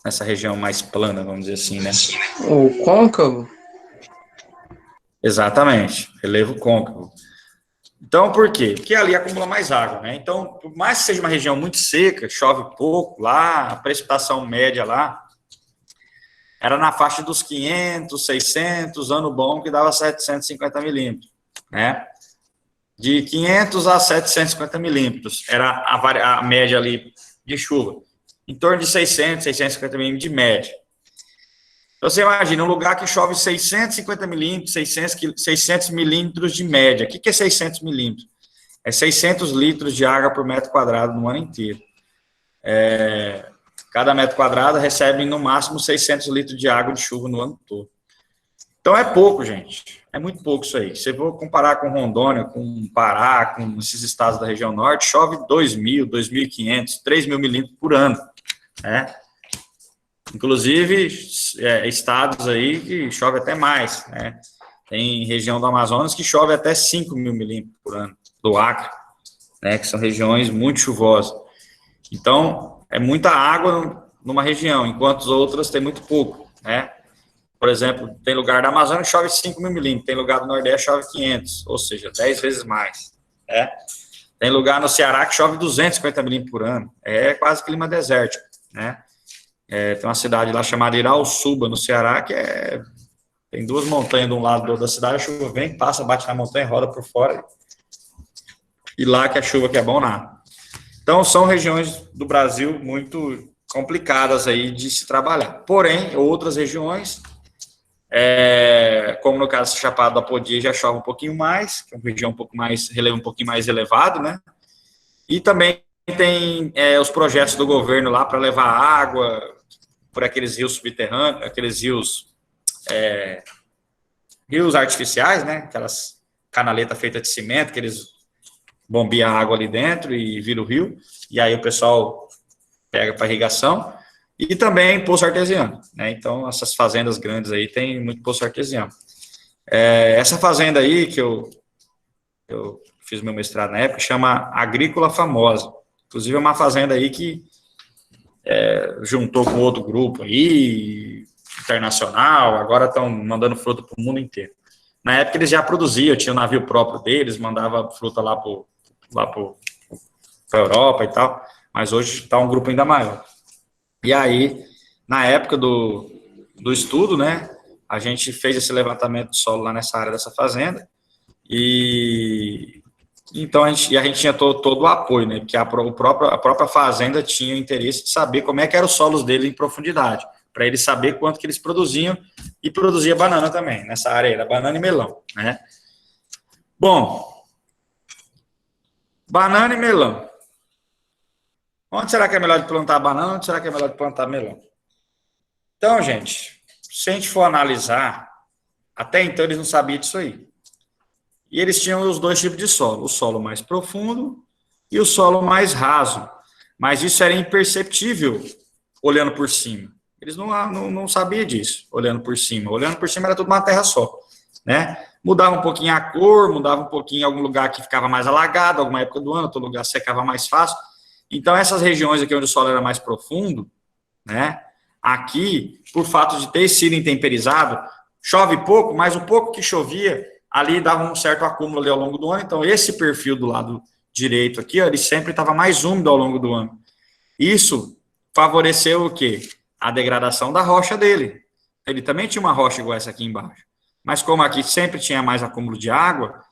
S1: Nessa região mais plana, vamos dizer assim, né?
S3: O côncavo?
S1: Exatamente, relevo côncavo. Então, por quê? Porque ali acumula mais água, né? Então, por mais que seja uma região muito seca, chove pouco lá, a precipitação média lá era na faixa dos 500, 600, ano bom que dava 750 milímetros, né? De 500 a 750 milímetros era a média ali de chuva. Em torno de 600, 650 milímetros de média. Então, você imagina um lugar que chove 650 milímetros, 600 milímetros de média. O que é 600 milímetros? É 600 litros de água por metro quadrado no ano inteiro. Cada metro quadrado recebe, no máximo, 600 litros de água de chuva no ano todo. Então, é pouco, gente. É muito pouco isso aí. Se eu vou comparar com Rondônia, com Pará, com esses estados da região norte, chove 2.000, 2.500, 3.000 milímetros por ano, né? Inclusive, estados aí que chove até mais, né? Tem região do Amazonas que chove até 5.000 milímetros por ano, do Acre, né? Que são regiões muito chuvosas. Então, é muita água numa região, enquanto as outras tem muito pouco, né? Por exemplo, tem lugar da Amazônia que chove 5.000 milímetros, tem lugar do Nordeste que chove 500, ou seja, 10 vezes mais, né? Tem lugar no Ceará que chove 250 milímetros por ano, é quase clima desértico, né? Tem uma cidade lá chamada Irauçuba, no Ceará, que tem duas montanhas de um lado do outro da cidade, a chuva vem, passa, bate na montanha, roda por fora, e lá que a chuva que é bom nada. Então, são regiões do Brasil muito complicadas aí de se trabalhar. Porém, outras regiões, como no caso da Chapada do Apodi, já chove um pouquinho mais, que é uma região um pouco mais, relevo um pouquinho mais elevado, né? E também tem os projetos do governo lá para levar água por aqueles rios subterrâneos, aqueles rios artificiais, né? Aquelas canaletas feitas de cimento, que eles bombeam a água ali dentro e vira o rio, e aí o pessoal pega para irrigação, e também poço artesiano, né? Então, essas fazendas grandes aí tem muito poço artesiano. Essa fazenda aí, que eu fiz meu mestrado na época, chama Agrícola Famosa. Inclusive, é uma fazenda aí que juntou com outro grupo aí, internacional, agora estão mandando fruta para o mundo inteiro. Na época, eles já produziam, tinha um navio próprio deles, mandava fruta lá para a Europa e tal, mas hoje está um grupo ainda maior. E aí, na época do estudo, né, a gente fez esse levantamento de solo lá nessa área dessa fazenda, e então a gente tinha todo o apoio, né, porque a própria fazenda tinha o interesse de saber como é que eram os solos dele em profundidade, para eles saber quanto que eles produziam, e produzia banana também, nessa área aí, era banana e melão, né? Bom, banana e melão. Onde será que é melhor de plantar banana, onde será que é melhor de plantar melão? Então, gente, se a gente for analisar, até então eles não sabiam disso aí. E eles tinham os dois tipos de solo, o solo mais profundo e o solo mais raso. Mas isso era imperceptível olhando por cima. Eles não sabiam disso, olhando por cima. Olhando por cima era tudo uma terra só, né? Mudava um pouquinho a cor, mudava um pouquinho em algum lugar que ficava mais alagado, alguma época do ano, outro lugar secava mais fácil. Então, essas regiões aqui onde o solo era mais profundo, né? Aqui, por fato de ter sido intemperizado, chove pouco, mas o pouco que chovia, ali dava um certo acúmulo ali ao longo do ano. Então, esse perfil do lado direito aqui, ó, ele sempre estava mais úmido ao longo do ano. Isso favoreceu o quê? A degradação da rocha dele. Ele também tinha uma rocha igual essa aqui embaixo. Mas como aqui sempre tinha mais acúmulo de água,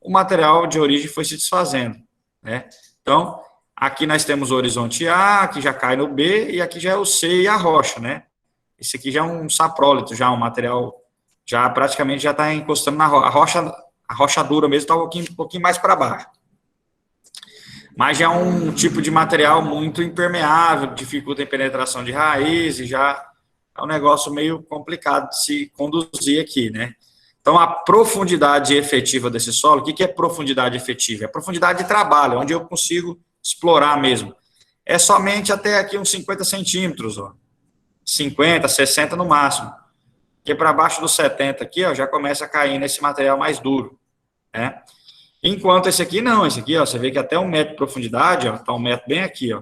S1: o material de origem foi se desfazendo, né? Então, aqui nós temos o horizonte A, que já cai no B, e aqui já é o C e a rocha, né? Esse aqui já é um saprólito, já um material, já praticamente já está encostando na rocha. A rocha dura mesmo está um pouquinho mais para baixo. Mas já é um tipo de material muito impermeável, dificulta a penetração de raiz, e já é um negócio meio complicado de se conduzir aqui, né? Então, a profundidade efetiva desse solo, o que é profundidade efetiva? É profundidade de trabalho, onde eu consigo explorar mesmo. É somente até aqui uns 50 centímetros, ó. 50, 60 no máximo. Porque para baixo dos 70 aqui, ó, já começa a cair nesse material mais duro, né? Enquanto esse aqui não, esse aqui, ó, você vê que até 1 metro de profundidade, ó, tá 1 metro bem aqui, ó.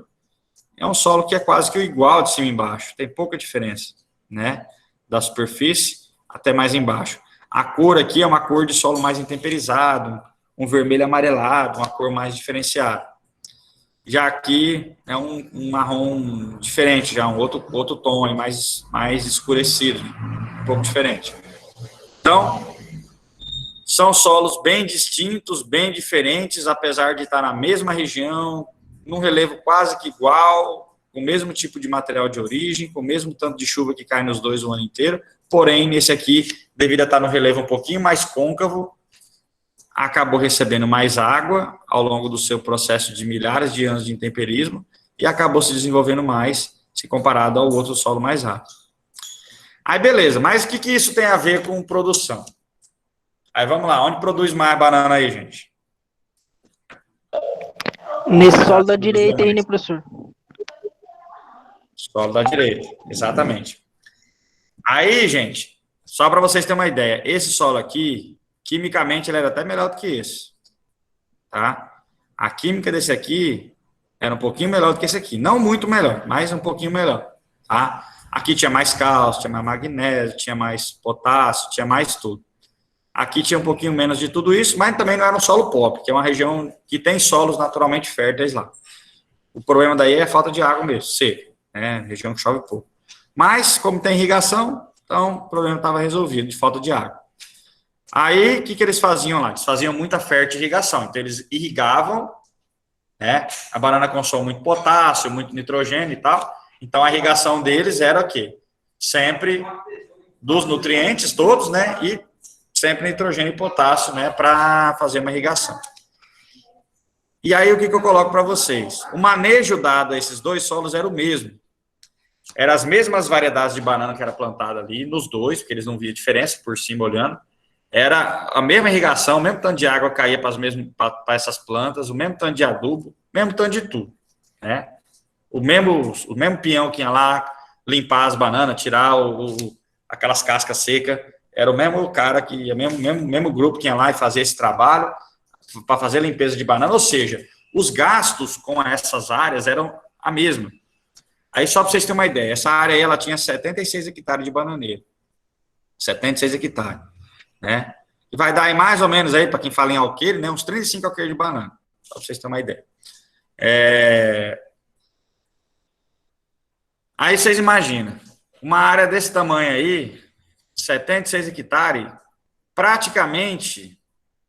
S1: É um solo que é quase que igual de cima e embaixo, tem pouca diferença, né? Da superfície até mais embaixo. A cor aqui é uma cor de solo mais intemperizado, um vermelho amarelado, uma cor mais diferenciada. Já aqui é um marrom diferente, já um outro tom, é mais escurecido, um pouco diferente. Então, são solos bem distintos, bem diferentes, apesar de estar na mesma região, num relevo quase que igual, com o mesmo tipo de material de origem, com o mesmo tanto de chuva que cai nos dois o ano inteiro, porém, nesse aqui, devido a estar no relevo um pouquinho mais côncavo, acabou recebendo mais água ao longo do seu processo de milhares de anos de intemperismo e acabou se desenvolvendo mais, se comparado ao outro solo mais rápido. Aí, beleza, mas o que isso tem a ver com produção? Aí, vamos lá, onde produz mais banana aí, gente?
S7: Nesse solo da direita aí, né, professor?
S1: Solo da direita, exatamente. Aí, gente, só para vocês terem uma ideia, esse solo aqui, quimicamente, ele era até melhor do que esse, tá? A química desse aqui era um pouquinho melhor do que esse aqui. Não muito melhor, mas um pouquinho melhor, tá? Aqui tinha mais cálcio, tinha mais magnésio, tinha mais potássio, tinha mais tudo. Aqui tinha um pouquinho menos de tudo isso, mas também não era um solo pobre, que é uma região que tem solos naturalmente férteis lá. O problema daí é a falta de água mesmo, seco, né? Região que chove pouco. Mas, como tem irrigação, então o problema estava resolvido, de falta de água. Aí, o que eles faziam lá? Eles faziam muita fertirrigação, então eles irrigavam, né? A banana consome muito potássio, muito nitrogênio e tal, então a irrigação deles era o quê? Sempre dos nutrientes todos, né? E sempre nitrogênio e potássio, né, para fazer uma irrigação. E aí, o que eu coloco para vocês? O manejo dado a esses dois solos era o mesmo. Eram as mesmas variedades de banana que era plantada ali, nos dois, porque eles não viam diferença por cima olhando. Era a mesma irrigação, o mesmo tanto de água caía para essas plantas, o mesmo tanto de adubo, o mesmo tanto de tudo, né? O mesmo peão que ia lá limpar as bananas, tirar aquelas cascas secas, era o mesmo cara que, o mesmo grupo que ia lá e fazia esse trabalho para fazer a limpeza de banana, ou seja, os gastos com essas áreas eram a mesma. Aí, só para vocês terem uma ideia, essa área aí, ela tinha 76 hectares de bananeira. 76 hectares, né? E vai dar aí mais ou menos aí, para quem fala em alqueire, né, uns 35 alqueires de banana, só para vocês terem uma ideia. Aí vocês imaginam, uma área desse tamanho aí, 76 hectares, praticamente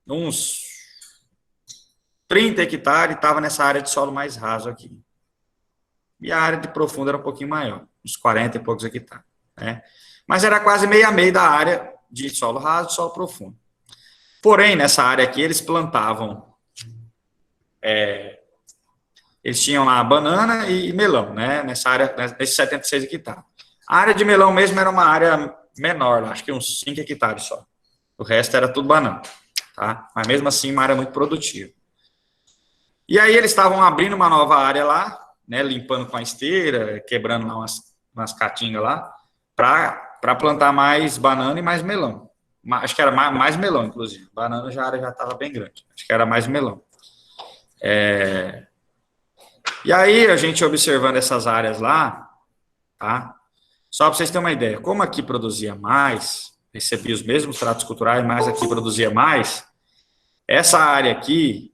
S1: uns 30 hectares estava nessa área de solo mais raso aqui. E a área de profundo era um pouquinho maior, uns 40 e poucos hectares, né? Mas era quase meio a meio da área de solo raso e solo profundo. Porém, nessa área aqui, eles plantavam, eles tinham lá banana e melão, né? Nessa área, nesses 76 hectares. A área de melão mesmo era uma área menor, acho que uns 5 hectares só. O resto era tudo banana, tá? Mas mesmo assim, uma área muito produtiva. E aí eles estavam abrindo uma nova área lá, né? Limpando com a esteira, quebrando lá umas caatingas lá, para plantar mais banana e mais melão. Acho que era mais melão, inclusive. Banana a área já estava bem grande. Acho que era mais melão. E aí, a gente observando essas áreas lá, tá? Só para vocês terem uma ideia, como aqui produzia mais, recebia os mesmos tratos culturais, mas aqui produzia mais, essa área aqui,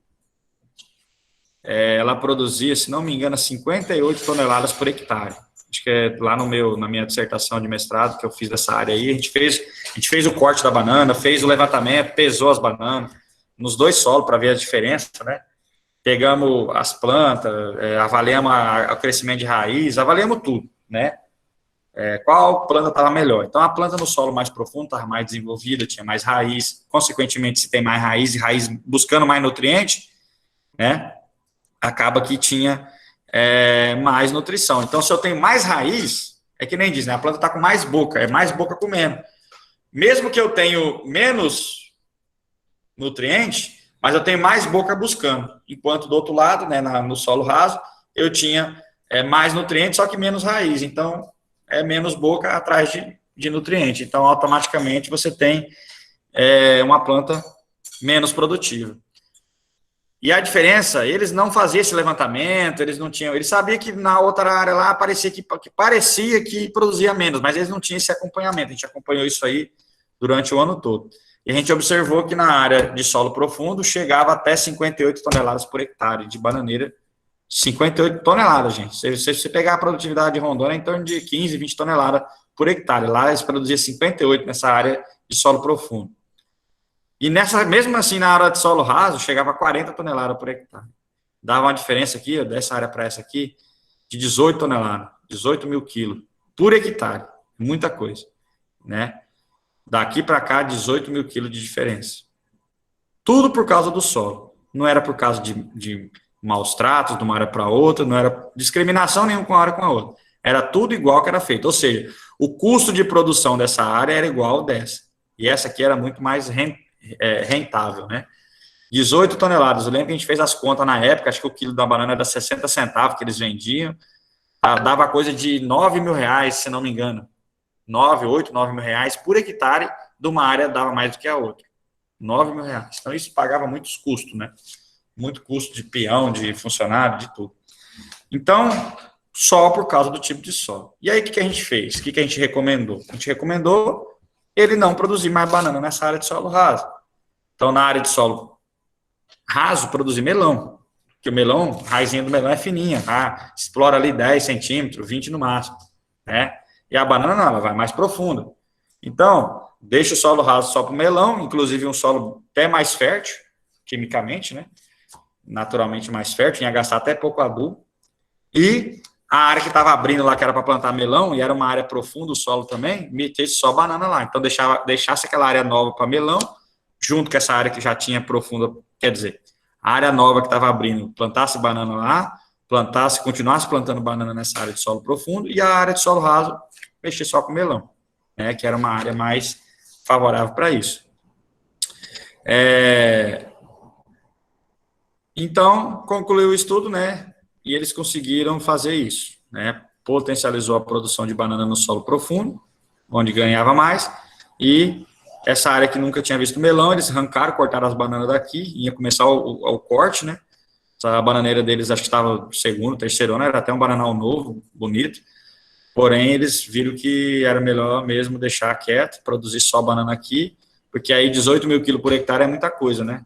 S1: ela produzia, se não me engano, 58 toneladas por hectare. Acho que é lá na minha dissertação de mestrado, que eu fiz dessa área aí, a gente fez o corte da banana, fez o levantamento, pesou as bananas, nos dois solos, para ver a diferença, né? Pegamos as plantas, avaliamos o crescimento de raiz, avaliamos tudo, né? Qual planta estava melhor. Então, a planta no solo mais profundo estava mais desenvolvida, tinha mais raiz, consequentemente, se tem mais raiz e raiz buscando mais nutriente, né? Acaba que tinha mais nutrição. Então, se eu tenho mais raiz, é que nem diz, né? A planta está com mais boca, é mais boca comendo. Mesmo que eu tenho menos nutriente, mas eu tenho mais boca buscando. Enquanto do outro lado, né, no solo raso, eu tinha mais nutrientes, só que menos raiz. Então, menos boca atrás de nutriente. Então, automaticamente, você tem uma planta menos produtiva. E a diferença, eles não faziam esse levantamento, eles sabiam que na outra área lá parecia que produzia menos, mas eles não tinham esse acompanhamento. A gente acompanhou isso aí durante o ano todo. E a gente observou que na área de solo profundo chegava até 58 toneladas por hectare de bananeira. 58 toneladas, gente. Se você pegar a produtividade de Rondônia, é em torno de 15, 20 toneladas por hectare. Lá eles produziam 58 nessa área de solo profundo. E mesmo assim, na área de solo raso, chegava a 40 toneladas por hectare. Dava uma diferença aqui, ó, dessa área para essa aqui, de 18 toneladas, 18 mil quilos por hectare. Muita coisa, né? Daqui para cá, 18 mil quilos de diferença. Tudo por causa do solo. Não era por causa de maus tratos de uma área para outra, não era discriminação nenhuma com uma área com a outra. Era tudo igual que era feito. Ou seja, o custo de produção dessa área era igual ao dessa. E essa aqui era muito mais rentável, né? 18 toneladas. Eu lembro que a gente fez as contas na época, acho que o quilo da banana era 60 centavos que eles vendiam. Dava coisa de 9 mil reais, se não me engano. 9 mil reais por hectare de uma área dava mais do que a outra. 9 mil reais. Então, isso pagava muitos custos, né? Muito custo de peão, de funcionário, de tudo. Então, só por causa do tipo de solo. E aí, o que a gente fez? O que a gente recomendou? A gente recomendou ele não produzir mais banana nessa área de solo raso. Então, na área de solo raso, produzir melão. Porque o melão, a raizinha do melão é fininha, tá? Explora ali 10 centímetros, 20 no máximo, né? E a banana não, ela vai mais profunda. Então, deixa o solo raso só para o melão, inclusive um solo até mais fértil, quimicamente, né? Naturalmente mais fértil, ia gastar até pouco adubo. E a área que estava abrindo lá, que era para plantar melão, e era uma área profunda, o solo também, metesse só banana lá. Então, deixasse aquela área nova para melão, junto com essa área que já tinha profunda, quer dizer, a área nova que estava abrindo, plantasse banana lá, continuasse plantando banana nessa área de solo profundo, e a área de solo raso, mexer só com melão, né, que era uma área mais favorável para isso. Então, concluiu o estudo, né, e eles conseguiram fazer isso, né, potencializou a produção de banana no solo profundo, onde ganhava mais, e essa área que nunca tinha visto melão, eles arrancaram, cortaram as bananas daqui, ia começar o corte, né, essa bananeira deles, acho que estava segundo, terceiro ano, era até um bananal novo, bonito, porém, eles viram que era melhor mesmo deixar quieto, produzir só banana aqui, porque aí 18 mil quilos por hectare é muita coisa, né?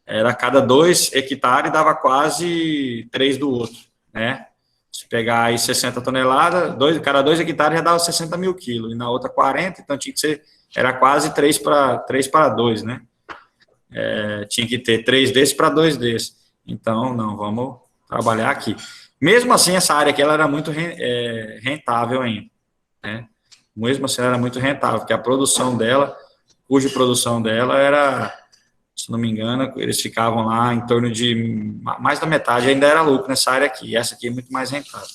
S1: Era cada 2 hectares dava quase 3 do outro, né? Se pegar aí 60 toneladas, cada 2 hectares já dava 60 mil quilos, e na outra 40, então tinha que ser, era quase 3 para 2, né? Tinha que ter 3 desses para 2 desses. Então, não, vamos trabalhar aqui. Mesmo assim, essa área aqui ela era muito rentável ainda, né? Mesmo assim, ela era muito rentável, porque a produção dela, cuja produção dela era, se não me engano, eles ficavam lá em torno de mais da metade, ainda era lucro nessa área aqui, e essa aqui é muito mais rentável.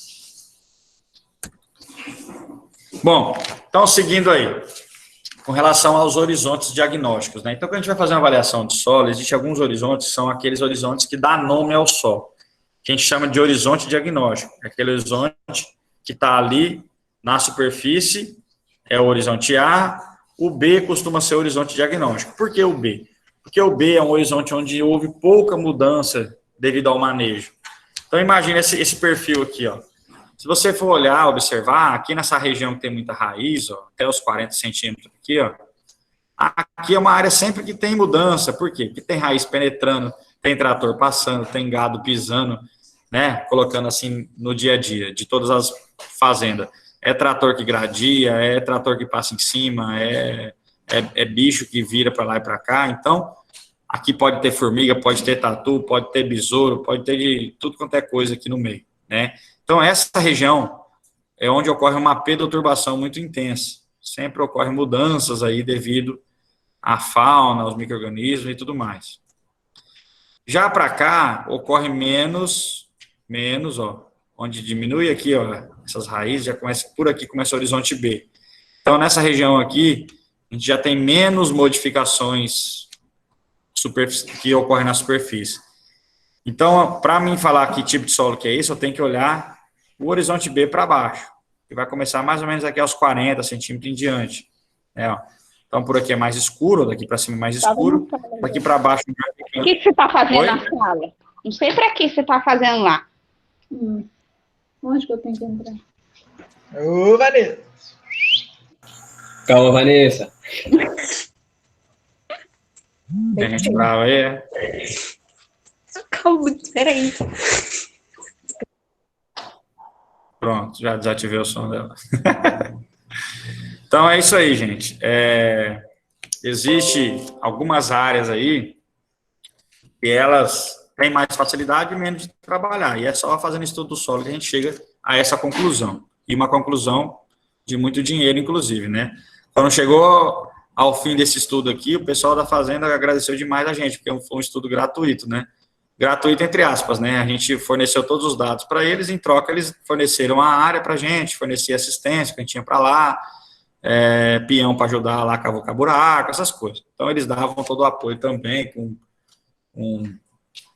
S1: Bom, então, seguindo aí, com relação aos horizontes diagnósticos, né? Então, quando a gente vai fazer uma avaliação de solo, existem alguns horizontes que são aqueles horizontes que dá nome ao solo, que a gente chama de horizonte diagnóstico, é aquele horizonte que está ali na superfície, é o horizonte A, o B costuma ser o horizonte diagnóstico. Por que o B? Porque o B é um horizonte onde houve pouca mudança devido ao manejo. Então, imagine esse perfil aqui, ó. Se você for olhar, observar, aqui nessa região que tem muita raiz, ó, até os 40 centímetros aqui, ó, aqui é uma área sempre que tem mudança. Por quê? Porque tem raiz penetrando, tem trator passando, tem gado pisando, né, colocando assim no dia a dia de todas as fazendas. É trator que gradia, é trator que passa em cima, é bicho que vira para lá e para cá. Então, aqui pode ter formiga, pode ter tatu, pode ter besouro, pode ter de tudo quanto é coisa aqui no meio, né? Então, essa região é onde ocorre uma pedoturbação muito intensa. Sempre ocorrem mudanças aí devido à fauna, aos micro-organismos e tudo mais. Já para cá, ocorre menos, ó, onde diminui aqui, ó, essas raízes, já começa, por aqui começa o horizonte B. Então, nessa região aqui, a gente já tem menos modificações que ocorrem na superfície. Então, para mim falar que tipo de solo que é isso, eu tenho que olhar o horizonte B para baixo, que vai começar mais ou menos aqui aos 40 centímetros em diante. Ó. Então, por aqui é mais escuro, daqui para cima é mais escuro, daqui para baixo...
S8: O que você está fazendo na sala? Não sei para que você está fazendo lá. Onde que eu tenho que entrar?
S4: Ô, Vanessa.
S9: Calma, Vanessa.
S1: Tem gente brava aí, é?
S8: Calma, peraí.
S1: Pronto, já desativei o som dela. Então, é isso aí, gente. Existe algumas áreas aí que elas têm mais facilidade e menos de trabalhar. E é só fazendo estudo do solo que a gente chega a essa conclusão. E uma conclusão de muito dinheiro, inclusive, né? Quando chegou ao fim desse estudo aqui, o pessoal da Fazenda agradeceu demais a gente, porque foi um estudo gratuito, né? Gratuito, entre aspas, né? A gente forneceu todos os dados para eles, em troca eles forneceram a área para a gente, fornecia assistência que a gente tinha para lá, peão para ajudar lá a cavocar buraco, essas coisas. Então, eles davam todo o apoio também, com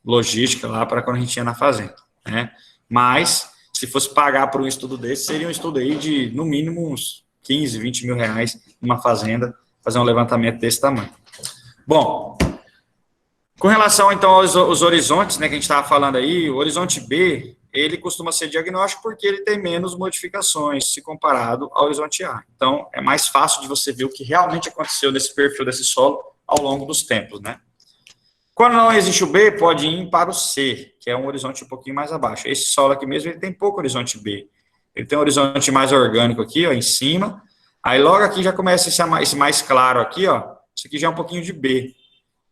S1: logística lá para quando a gente ia na fazenda, né? Mas, se fosse pagar por um estudo desse, seria um estudo aí de, no mínimo, uns 15, 20 mil reais numa fazenda, fazer um levantamento desse tamanho. Bom, com relação, então, aos horizontes, né, que a gente estava falando aí, o horizonte B, ele costuma ser diagnóstico porque ele tem menos modificações se comparado ao horizonte A. Então, é mais fácil de você ver o que realmente aconteceu nesse perfil desse solo ao longo dos tempos, né? Quando não existe o B, pode ir para o C, que é um horizonte um pouquinho mais abaixo. Esse solo aqui mesmo, ele tem pouco horizonte B. Ele tem um horizonte mais orgânico aqui, ó, em cima. Aí logo aqui já começa esse mais claro aqui, ó. Isso aqui já é um pouquinho de B.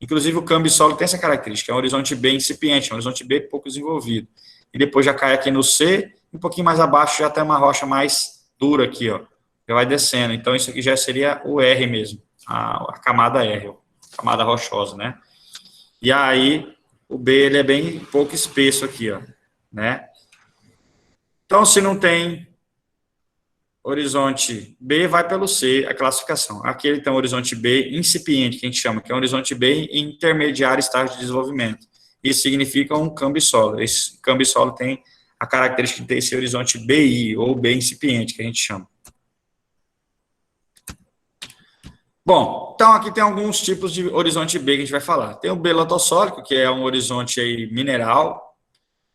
S1: Inclusive o câmbio solo tem essa característica, é um horizonte B incipiente, é um horizonte B pouco desenvolvido. E depois já cai aqui no C, um pouquinho mais abaixo já tem uma rocha mais dura aqui, ó. Já vai descendo. Então isso aqui já seria o R mesmo, a camada R, a camada rochosa, né? E aí o B ele é bem pouco espesso aqui, ó, né? Então se não tem horizonte B, vai pelo C, a classificação. Aqui ele tem um horizonte B incipiente, que a gente chama, que é um horizonte B em intermediário estágio de desenvolvimento. Isso significa um câmbio solo. Esse câmbio solo tem a característica de ter esse horizonte BI, ou B incipiente, que a gente chama. Bom, então aqui tem alguns tipos de horizonte B que a gente vai falar. Tem o B lotossólico, que é um horizonte aí mineral.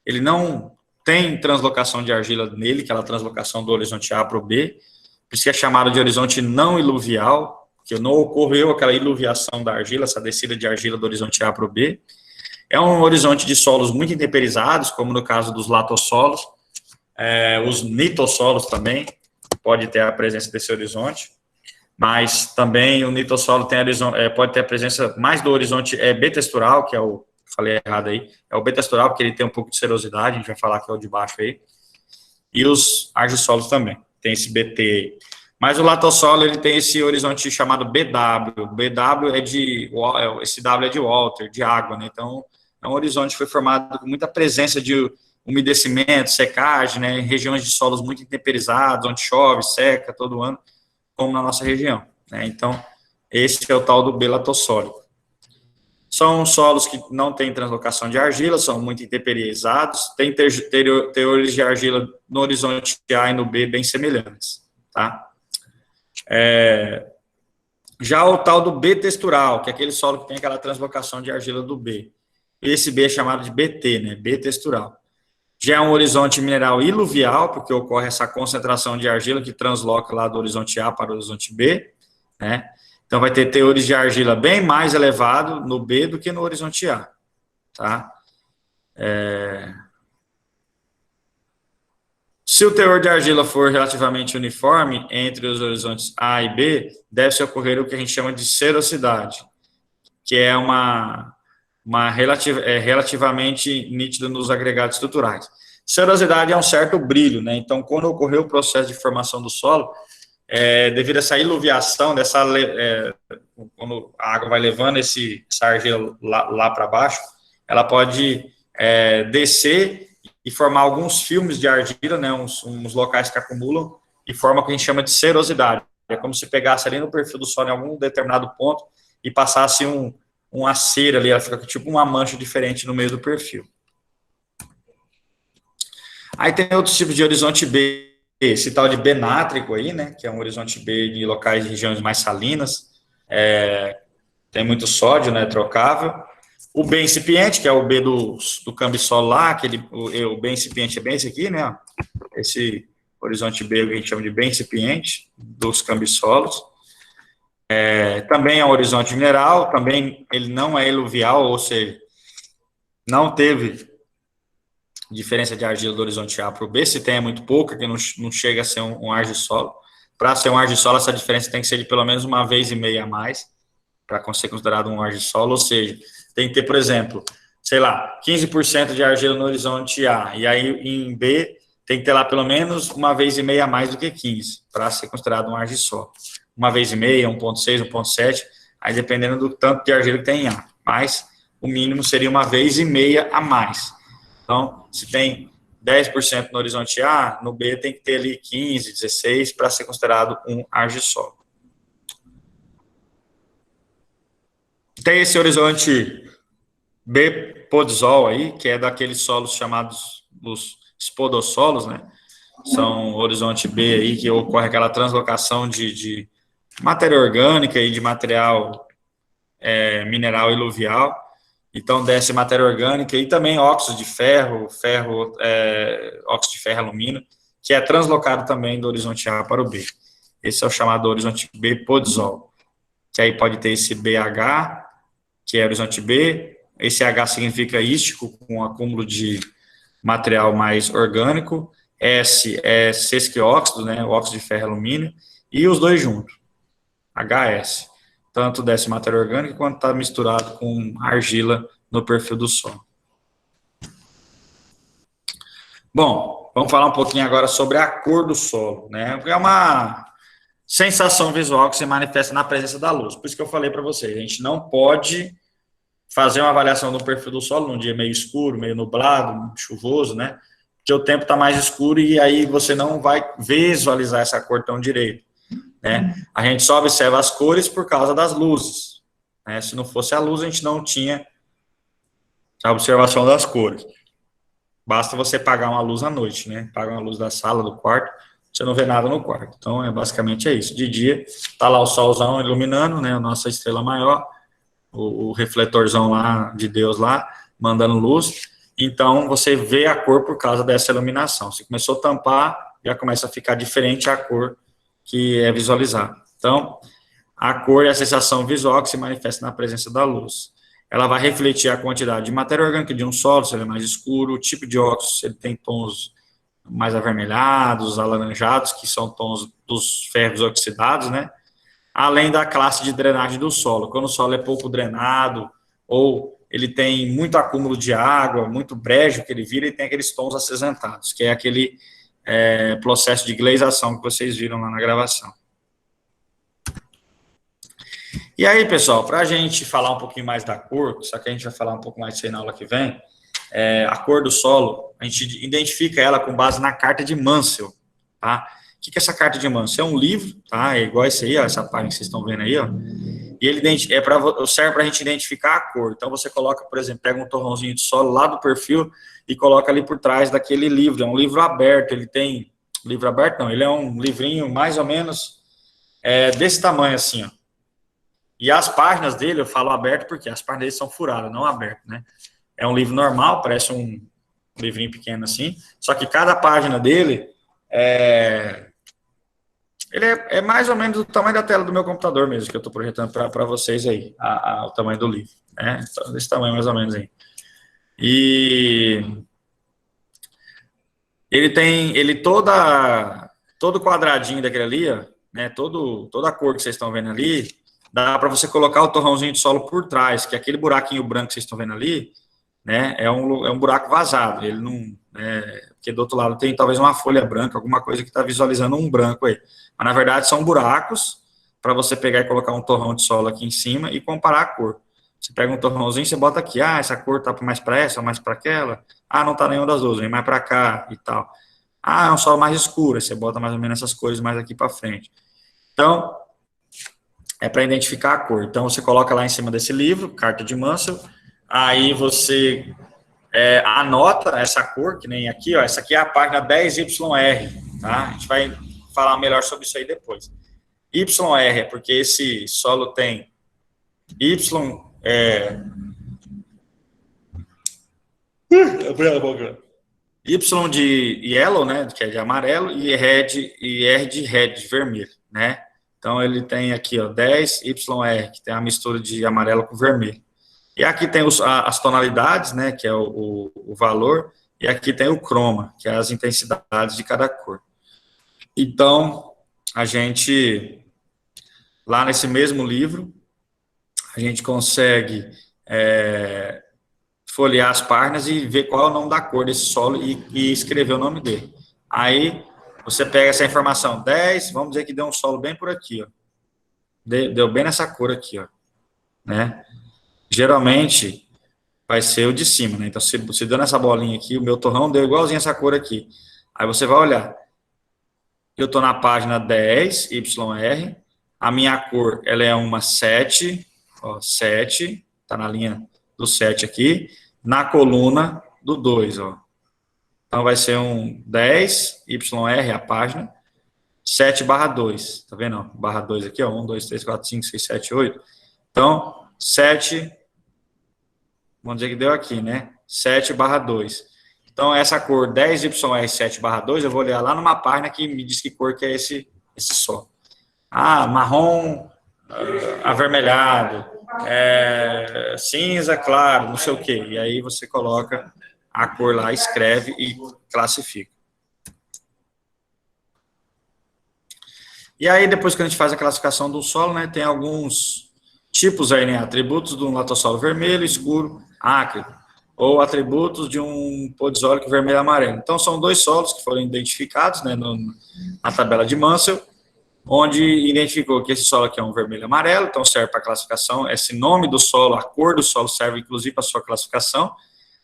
S1: Ele não tem translocação de argila nele, aquela translocação do horizonte A para o B, por isso que é chamado de horizonte não iluvial, que não ocorreu aquela iluviação da argila, essa descida de argila do horizonte A para o B. É um horizonte de solos muito intemperizados, como no caso dos latossolos, os nitossolos também, pode ter a presença desse horizonte, mas também o nitossolo tem pode ter a presença mais do horizonte B textural, que é o falei errado aí, é o B textural, porque ele tem um pouco de serosidade, a gente vai falar que é o de baixo aí, e os argissolos também, tem esse BT aí. Mas o latossolo, ele tem esse horizonte chamado BW, BW esse W é de water, de água, né, então é um horizonte que foi formado com muita presença de umedecimento, secagem, né, em regiões de solos muito intemperizados, onde chove, seca todo ano, como na nossa região, né, então esse é o tal do B latossólico. São solos que não têm translocação de argila, são muito intemperizados, tem teores de argila no horizonte A e no B bem semelhantes, tá? Já o tal do B textural, que é aquele solo que tem aquela translocação de argila do B. Esse B é chamado de BT, né? B textural. Já é um horizonte mineral iluvial, porque ocorre essa concentração de argila que transloca lá do horizonte A para o horizonte B, né? Então, vai ter teores de argila bem mais elevado no B do que no horizonte A, tá? Se o teor de argila for relativamente uniforme entre os horizontes A e B, deve-se ocorrer o que a gente chama de serosidade, que é relativamente nítida nos agregados estruturais. Serosidade é um certo brilho, né? Então, quando ocorreu o processo de formação do solo, devido a essa iluviação, quando a água vai levando essa argila lá para baixo, ela pode descer e formar alguns filmes de argila, né, uns locais que acumulam, e forma o que a gente chama de serosidade. É como se pegasse ali no perfil do solo em algum determinado ponto e passasse uma cera ali, ela fica tipo uma mancha diferente no meio do perfil. Aí tem outros tipos de horizonte B, esse tal de B nátrico aí, né, que é um horizonte B de locais de regiões mais salinas, tem muito sódio, né, trocável. O B incipiente, que é o B do cambissolo lá, o B incipiente é bem esse aqui, né, esse horizonte B que a gente chama de B incipiente, dos cambissolos. Também é um horizonte mineral, também ele não é eluvial, ou seja, não teve diferença de argila do horizonte A para o B, se tem é muito pouca, que não chega a ser um argissolo. Para ser um argissolo, essa diferença tem que ser de pelo menos uma vez e meia a mais, para ser considerado um argissolo, ou seja, tem que ter, por exemplo, sei lá, 15% de argila no horizonte A, e aí em B tem que ter lá pelo menos uma vez e meia a mais do que 15, para ser considerado um argissolo. Uma vez e meia, 1,6, 1,7, aí dependendo do tanto de argila que tem em A, mas o mínimo seria uma vez e meia a mais. Então, se tem 10% no horizonte A, no B tem que ter ali 15, 16 para ser considerado um argissolo. Tem esse horizonte B podzol aí, que é daqueles solos chamados os spodossolos, né? São horizonte B aí, que ocorre aquela translocação de matéria orgânica e de material mineral iluvial. Então, desce matéria orgânica e também óxido de ferro, óxido de ferro e alumínio, que é translocado também do horizonte A para o B. Esse é o chamado horizonte B podzol, que aí pode ter esse BH, que é horizonte B, esse H significa ístico, com acúmulo de material mais orgânico, S é sesquióxido, né, óxido de ferro e alumínio, e os dois juntos, HS. Tanto desce matéria orgânica quanto está misturado com argila no perfil do solo. Bom, vamos falar um pouquinho agora sobre a cor do solo, né? É uma sensação visual que se manifesta na presença da luz. Por isso que eu falei para vocês, a gente não pode fazer uma avaliação do perfil do solo num dia meio escuro, meio nublado, chuvoso, né? Porque o tempo está mais escuro e aí você não vai visualizar essa cor tão direito. Né? A gente só observa as cores por causa das luzes, né? Se não fosse a luz, a gente não tinha a observação das cores. Basta você apagar uma luz à noite, né? Apaga uma luz da sala, do quarto, você não vê nada no quarto. Então, basicamente é isso. De dia, tá lá o solzão iluminando, né? A nossa estrela maior, o refletorzão lá de Deus lá, mandando luz. Então, você vê a cor por causa dessa iluminação. Se começou a tampar, já começa a ficar diferente a cor que é visualizada. Então, a cor é a sensação visual que se manifesta na presença da luz. Ela vai refletir a quantidade de matéria orgânica de um solo, se ele é mais escuro, o tipo de óxido, se ele tem tons mais avermelhados, alaranjados, que são tons dos ferros oxidados, né? Além da classe de drenagem do solo. Quando o solo é pouco drenado ou ele tem muito acúmulo de água, muito brejo que ele vira e tem aqueles tons acinzentados, que é aquele processo de glazeação que vocês viram lá na gravação. E aí, pessoal, para a gente falar um pouquinho mais da cor, só que a gente vai falar um pouco mais disso aí na aula que vem, a cor do solo, a gente identifica ela com base na carta de Munsell, tá? O que é essa carta de Munsell? É um livro, tá? É igual esse aí, ó, essa página que vocês estão vendo aí, ó. E ele serve para a gente identificar a cor. Então, você coloca, por exemplo, pega um torrãozinho de solo lá do perfil e coloca ali por trás daquele livro. É um livro aberto, ele tem... Livro aberto não, ele é um livrinho mais ou menos desse tamanho assim, ó. E as páginas dele, eu falo aberto porque as páginas dele são furadas, não aberto, né? É um livro normal, parece um livrinho pequeno assim, só que cada página dele ele é mais ou menos do tamanho da tela do meu computador mesmo, que eu estou projetando para vocês aí, o tamanho do livro, né? Então, desse tamanho mais ou menos aí. E todo quadradinho daquele ali, ó, né? Toda a cor que vocês estão vendo ali, dá para você colocar o torrãozinho de solo por trás, que aquele buraquinho branco que vocês estão vendo ali, né? É um buraco vazado, ele não... porque do outro lado tem talvez uma folha branca, alguma coisa que está visualizando um branco aí. Mas, na verdade, são buracos para você pegar e colocar um torrão de solo aqui em cima e comparar a cor. Você pega um torrãozinho, você bota aqui, essa cor tá mais para essa, mais para aquela. Não tá nenhuma das duas, vem mais para cá e tal. É um solo mais escuro, aí você bota mais ou menos essas cores mais aqui para frente. Então, é para identificar a cor. Então, você coloca lá em cima desse livro, carta de Munsell, aí você anota essa cor, que nem aqui, ó, essa aqui é a página 10YR, tá? A gente vai falar melhor sobre isso aí depois. YR é porque esse solo tem Y de yellow, né, que é de amarelo, e R de red, de vermelho, né? Então, ele tem aqui, ó, 10YR, que tem a mistura de amarelo com vermelho. E aqui tem as tonalidades, né, que é o valor, e aqui tem o croma, que é as intensidades de cada cor. Então, a gente, lá nesse mesmo livro, a gente consegue folhear as páginas e ver qual é o nome da cor desse solo e escrever o nome dele. Aí, você pega essa informação, 10, vamos dizer que deu um solo bem por aqui, ó. Deu bem nessa cor aqui, ó, né? Geralmente, vai ser o de cima, né? Então, se você deu nessa bolinha aqui, o meu torrão deu igualzinho essa cor aqui. Aí você vai olhar. Eu estou na página 10, YR. A minha cor, ela é uma 7, ó, 7. Está na linha do 7 aqui. Na coluna do 2, ó. Então, vai ser um 10, YR, a página. 7/2. Tá vendo? Barra 2 aqui, ó. 1, 2, 3, 4, 5, 6, 7, 8. Então, 7... Vamos dizer que deu aqui, né? 7/2. Então, essa cor 10YR 7/2, eu vou olhar lá numa página que me diz que cor que é esse solo. Marrom avermelhado, cinza claro, não sei o quê. E aí você coloca a cor lá, escreve e classifica. E aí, depois que a gente faz a classificação do solo, né, tem alguns tipos aí, né? Atributos de um latossolo vermelho, escuro, ácrico, ou atributos de um podisólico vermelho e amarelo. Então, são dois solos que foram identificados, né, na tabela de Munsell, onde identificou que esse solo aqui é um vermelho e amarelo, então serve para classificação, esse nome do solo, a cor do solo serve inclusive para a sua classificação.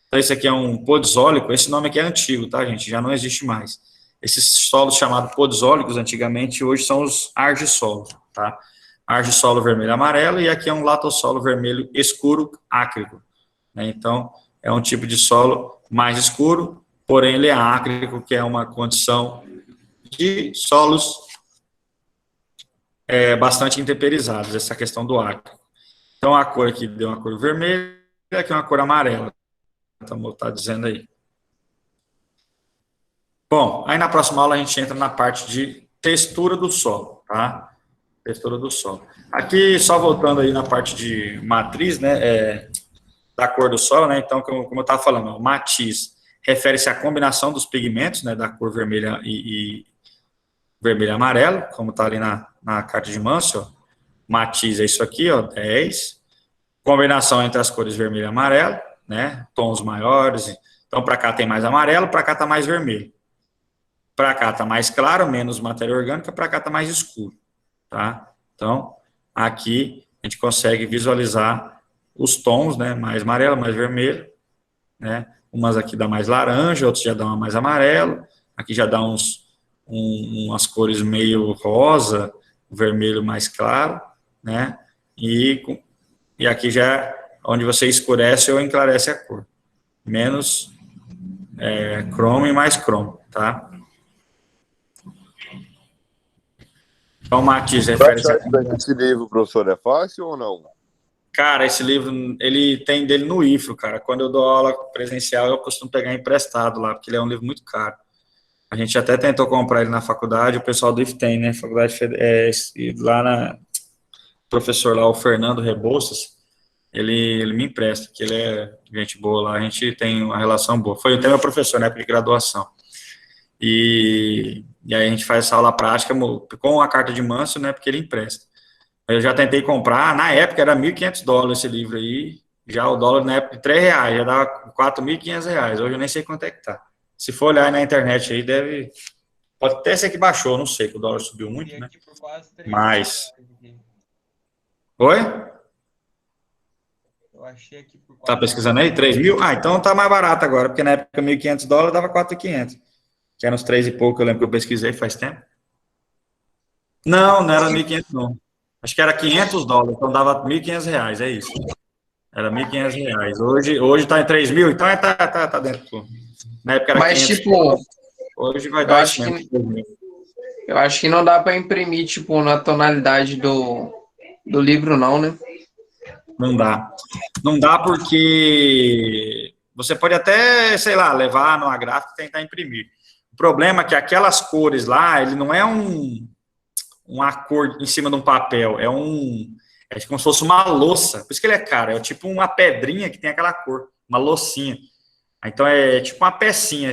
S1: Então, esse aqui é um podisólico, esse nome aqui é antigo, tá, gente? Já não existe mais. Esses solos chamados podisólicos, antigamente, hoje são os argissolos, tá? Argissolo vermelho e amarelo, e aqui é um latossolo vermelho escuro ácrico, né? Então, é um tipo de solo mais escuro, porém ele é ácrico, que é uma condição de solos bastante intemperizados, essa questão do ácrico. Então, a cor aqui deu uma cor vermelha, e aqui uma cor amarela, tá dizendo aí. Bom, aí na próxima aula a gente entra na parte de textura do solo, tá? Textura do solo. Aqui, só voltando aí na parte de matriz, né, da cor do solo, né, então, como eu estava falando, o matiz refere-se à combinação dos pigmentos, né, da cor vermelha e vermelho e amarelo, como está ali na carta de Munsell, ó. Matiz é isso aqui, ó, 10. Combinação entre as cores vermelho e amarelo, né? Tons maiores. Então, para cá tem mais amarelo, para cá está mais vermelho. Para cá está mais claro, menos matéria orgânica, para cá está mais escuro, tá? Então, aqui a gente consegue visualizar os tons, né? Mais amarelo, mais vermelho, né? Umas aqui dá mais laranja, outros já dão mais amarelo. Aqui já dá umas cores meio rosa, vermelho mais claro, né? E aqui já é onde você escurece ou enclarece a cor. Menos cromo e mais cromo, tá? Então, matiz, refere-se a...
S2: Esse livro, professor, é fácil ou não?
S1: Cara, esse livro, ele tem dele no IFRO, cara. Quando eu dou aula presencial, eu costumo pegar emprestado lá, porque ele é um livro muito caro. A gente até tentou comprar ele na faculdade, o pessoal do IF tem, né? Faculdade lá o professor lá, o Fernando Rebouças, ele me empresta, que ele é gente boa lá, a gente tem uma relação boa. Foi até meu professor na época de graduação. E aí a gente faz essa aula prática com a carta de manso, né? Porque ele empresta. Eu já tentei comprar, na época era $1.500 esse livro aí, já o dólar na época de R$3, já dava R$4.500, hoje eu nem sei quanto é que tá. Se for olhar na internet aí, pode até ser que baixou, não sei, que o dólar subiu muito, né? Mas... Oi?
S4: Eu achei aqui por
S1: Tá pesquisando aí? 3 mil? Ah, então tá mais barato agora, porque na época $1.500 dava 4.500. Que eram uns 3 e pouco, eu lembro que eu pesquisei faz tempo. Não era 1.500 não. Acho que era $500, então dava R$1.500, é isso. Era R$1.500. Hoje tá em 3 mil, então tá dentro. Na época era
S3: Mas,
S1: 500.
S3: tipo,
S1: Hoje vai dar isso mesmo.
S3: eu acho que não dá para imprimir, tipo, na tonalidade do livro, não, né?
S1: Não dá. Não dá porque você pode até, sei lá, levar numa gráfica e tentar imprimir. O problema é que aquelas cores lá, ele não é uma cor em cima de um papel, é como se fosse uma louça. Por isso que ele é caro, é tipo uma pedrinha que tem aquela cor, uma loucinha. Então é tipo uma pecinha,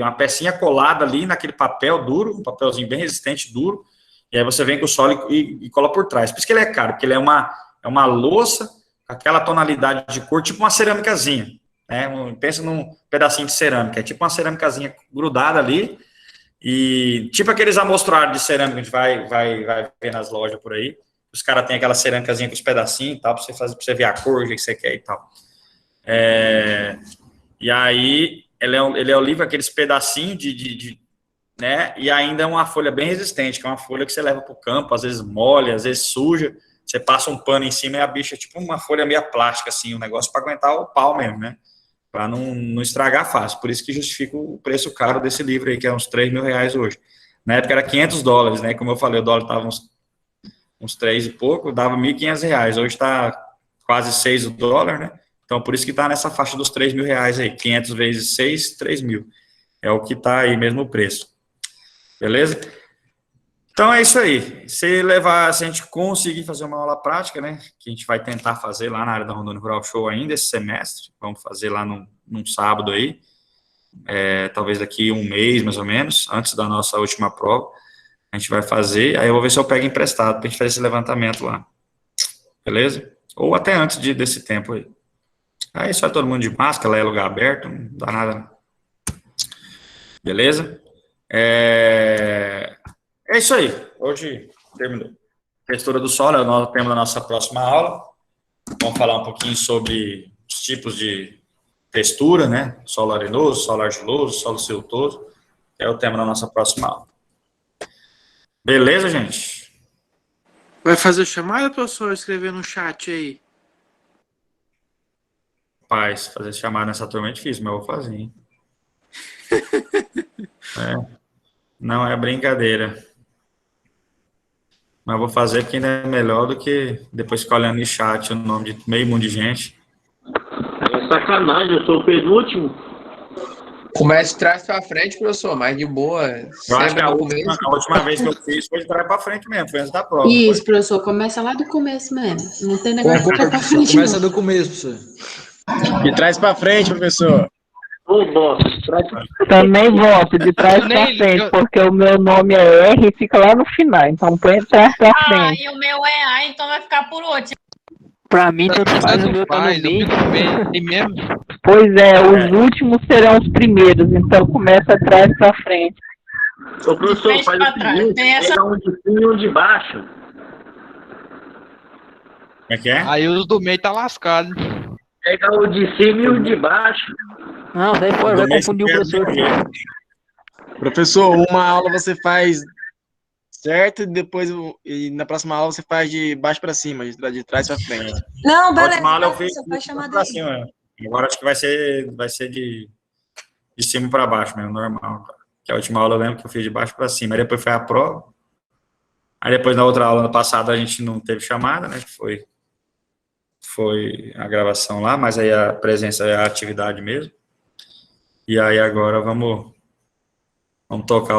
S1: uma pecinha colada ali naquele papel duro, um papelzinho bem resistente, duro, e aí você vem com o solo e cola por trás. Por isso que ele é caro, porque ele é uma louça com aquela tonalidade de cor, tipo uma cerâmicazinha, né? Pensa num pedacinho de cerâmica, é tipo uma cerâmicazinha grudada ali, e tipo aqueles amostruários de cerâmica que a gente vai ver nas lojas por aí, os caras têm aquela cerâmicazinha com os pedacinhos e tal, pra você ver a cor, o que você quer e tal. E aí, ele é o livro, aqueles pedacinhos né, e ainda é uma folha bem resistente, que é uma folha que você leva para o campo, às vezes molha, às vezes suja, você passa um pano em cima e a bicha é tipo uma folha meia plástica, assim, um negócio para aguentar o pau mesmo, né, para não estragar fácil. Por isso que justifica o preço caro desse livro aí, que é uns R$3.000 hoje. Na época era $500, né, como eu falei, o dólar estava uns 3 e pouco, dava R$1.500, hoje está quase 6 o dólar, né. Então, por isso que está nessa faixa dos R$3.000 aí. 500 vezes 6, 3 mil. É o que está aí mesmo o preço. Beleza? Então, é isso aí. Se a gente conseguir fazer uma aula prática, né, que a gente vai tentar fazer lá na área da Rondônia Rural Show ainda esse semestre, vamos fazer lá num sábado aí, talvez daqui um mês, mais ou menos, antes da nossa última prova, a gente vai fazer, aí eu vou ver se eu pego emprestado para a gente fazer esse levantamento lá. Beleza? Ou até antes desse tempo aí. Aí só todo mundo de máscara, lá é lugar aberto, não dá nada. Beleza? É isso aí. Hoje terminou. Textura do solo é o tema da nossa próxima aula. Vamos falar um pouquinho sobre os tipos de textura, né? Solo arenoso, solo argiloso, solo siltoso. É o tema da nossa próxima aula. Beleza, gente?
S9: Vai fazer chamada, professor? Escrever no chat aí.
S1: Rapaz, fazer chamada nessa turma é difícil, mas eu vou fazer, hein? Não é brincadeira. Mas eu vou fazer porque ainda é melhor do que depois ficar olhando no chat o nome de meio mundo de gente.
S10: É sacanagem, eu sou o penúltimo.
S3: Comece de trás para frente, professor, mais de boa.
S1: Eu acho que a última vez que eu fiz foi de trás para frente mesmo, foi antes da prova.
S11: Isso, professor, começa lá do começo mesmo. Não tem negócio de trás para frente.
S12: Começa do começo, professor. De trás para frente, professor.
S7: Também voto de trás pra frente, porque o meu nome é R e fica lá no final, então põe de trás pra frente.
S13: E o meu é A, então vai ficar por último.
S7: Pra mim, tanto faz, o meu tá no meio.
S12: mesmo.
S13: Pois é, os últimos serão os primeiros, então começa atrás pra frente.
S10: Ô, professor, faz o seguinte, pega um de cima e um de baixo.
S1: Como é que é?
S12: Aí os do meio tá lascado.
S10: Pega o de cima e o de baixo.
S7: Não, sai fora, vai confundir o professor.
S12: Professor, uma aula você faz certo e depois e na próxima aula você faz de baixo pra cima, de trás pra frente.
S11: Não,
S1: A
S11: beleza.
S1: última aula eu
S11: Então,
S1: fiz
S11: você vai chamar
S1: pra
S11: daí.
S1: cima. Agora acho que vai ser de cima para baixo mesmo, normal. Que a última aula eu lembro que eu fiz de baixo para cima. Aí depois foi a prova. Aí depois na outra aula, ano passado, a gente não teve chamada, né? Que foi a gravação lá, mas aí a presença é a atividade mesmo. E aí agora vamos tocar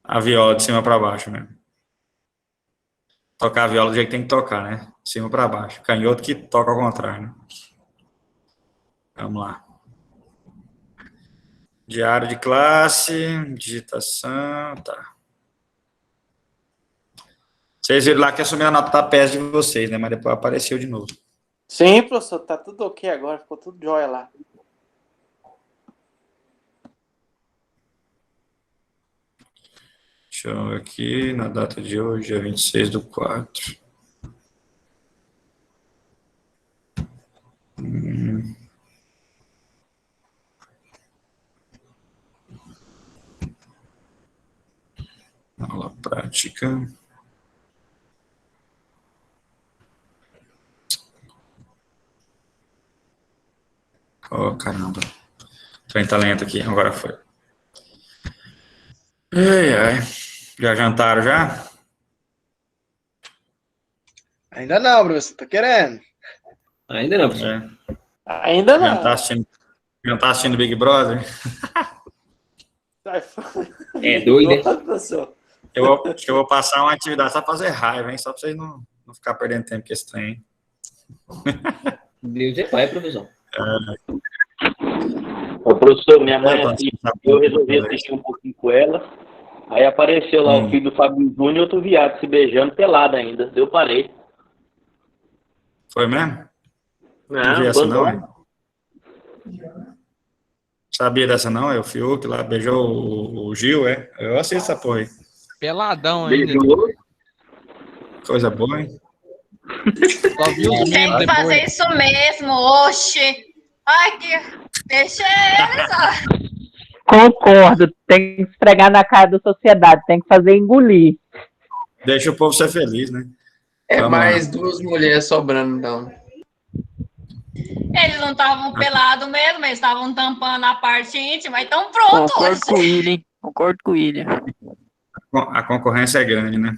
S1: a viola de cima para baixo mesmo. Tocar a viola do jeito que tem que tocar, né? De cima para baixo. Canhoto que toca ao contrário, né? Vamos lá. Diário de classe, digitação, tá. Vocês viram lá que assumiu a nota da PES de vocês, né? Mas depois apareceu de novo.
S9: Sim, professor, tá tudo ok agora, ficou tudo jóia lá.
S1: Deixa eu ver aqui, na data de hoje, dia 26/4. Aula prática. Oh, caramba. Trem tá lento aqui, agora foi. Ai, ai. Já jantaram já?
S12: Ainda não, professor, tá querendo?
S10: Ainda não, professor.
S1: É.
S9: Ainda não.
S1: Já tá assistindo Big Brother?
S10: É doido, né?
S9: Professor.
S1: Acho que eu vou passar uma atividade só pra fazer raiva, hein? Só pra vocês não ficar perdendo tempo com esse trem.
S10: Deus é pai, professor. Ô, professor, minha mãe assiste, eu resolvi assistir um pouquinho com ela. Aí apareceu lá o filho do Fábio Júnior e outro viado se beijando pelado ainda. Eu parei.
S1: Foi mesmo?
S10: Não
S1: vi essa não,
S10: abandona.
S1: Sabia dessa não? É o Fiuk lá, beijou o Gil, é? Eu assisto essa porra aí.
S12: Peladão ainda.
S10: Beijou.
S1: Coisa boa, hein?
S12: Só vi os
S8: Tem
S12: memes
S8: que
S12: depois.
S8: fazer isso mesmo, oxe. Ai, que... Deixa ele só.
S13: Concordo, tem que esfregar na cara da sociedade, tem que fazer engolir.
S1: Deixa o povo ser feliz, né?
S3: É
S1: Vamos
S3: mais
S1: lá.
S3: 2 mulheres sobrando, então.
S8: Eles não estavam pelados mesmo, eles estavam tampando a parte íntima, então pronto.
S7: Concordo com o William, hein? Concordo com o William.
S1: A concorrência é grande, né?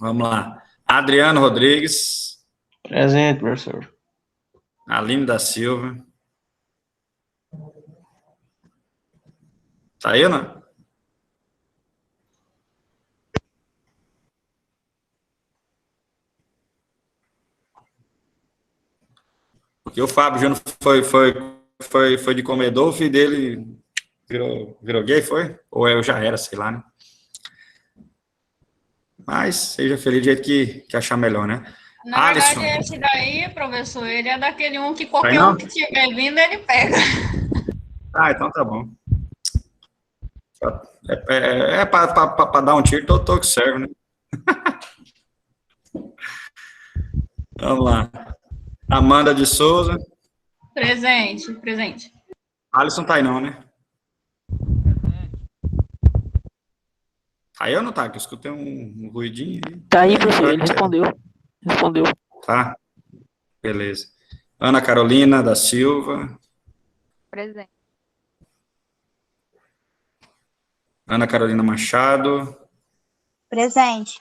S1: Vamos lá. Adriano Rodrigues.
S4: Presente, professor.
S1: Aline da Silva. Tá aí ou não? Porque o Fábio Júnior foi de comedor, o filho dele virou gay, foi? Ou eu já era, sei lá, né? Mas seja feliz do jeito que achar melhor, né?
S8: Na
S1: Alisson.
S8: verdade, esse daí, professor, ele é daquele um que qualquer
S1: não?
S8: um que tiver vindo, ele pega.
S1: Ah, então tá bom. É pra dar um tiro, tô que serve, né? Vamos lá. Amanda de Souza.
S8: Presente, presente.
S1: Alisson tá aí não, né? Tá aí ou não tá? Que eu escutei um ruidinho aí.
S7: Tá aí, professor, ele respondeu.
S1: Tá. Beleza. Ana Carolina da Silva.
S8: Presente.
S1: Ana Carolina Machado.
S8: Presente.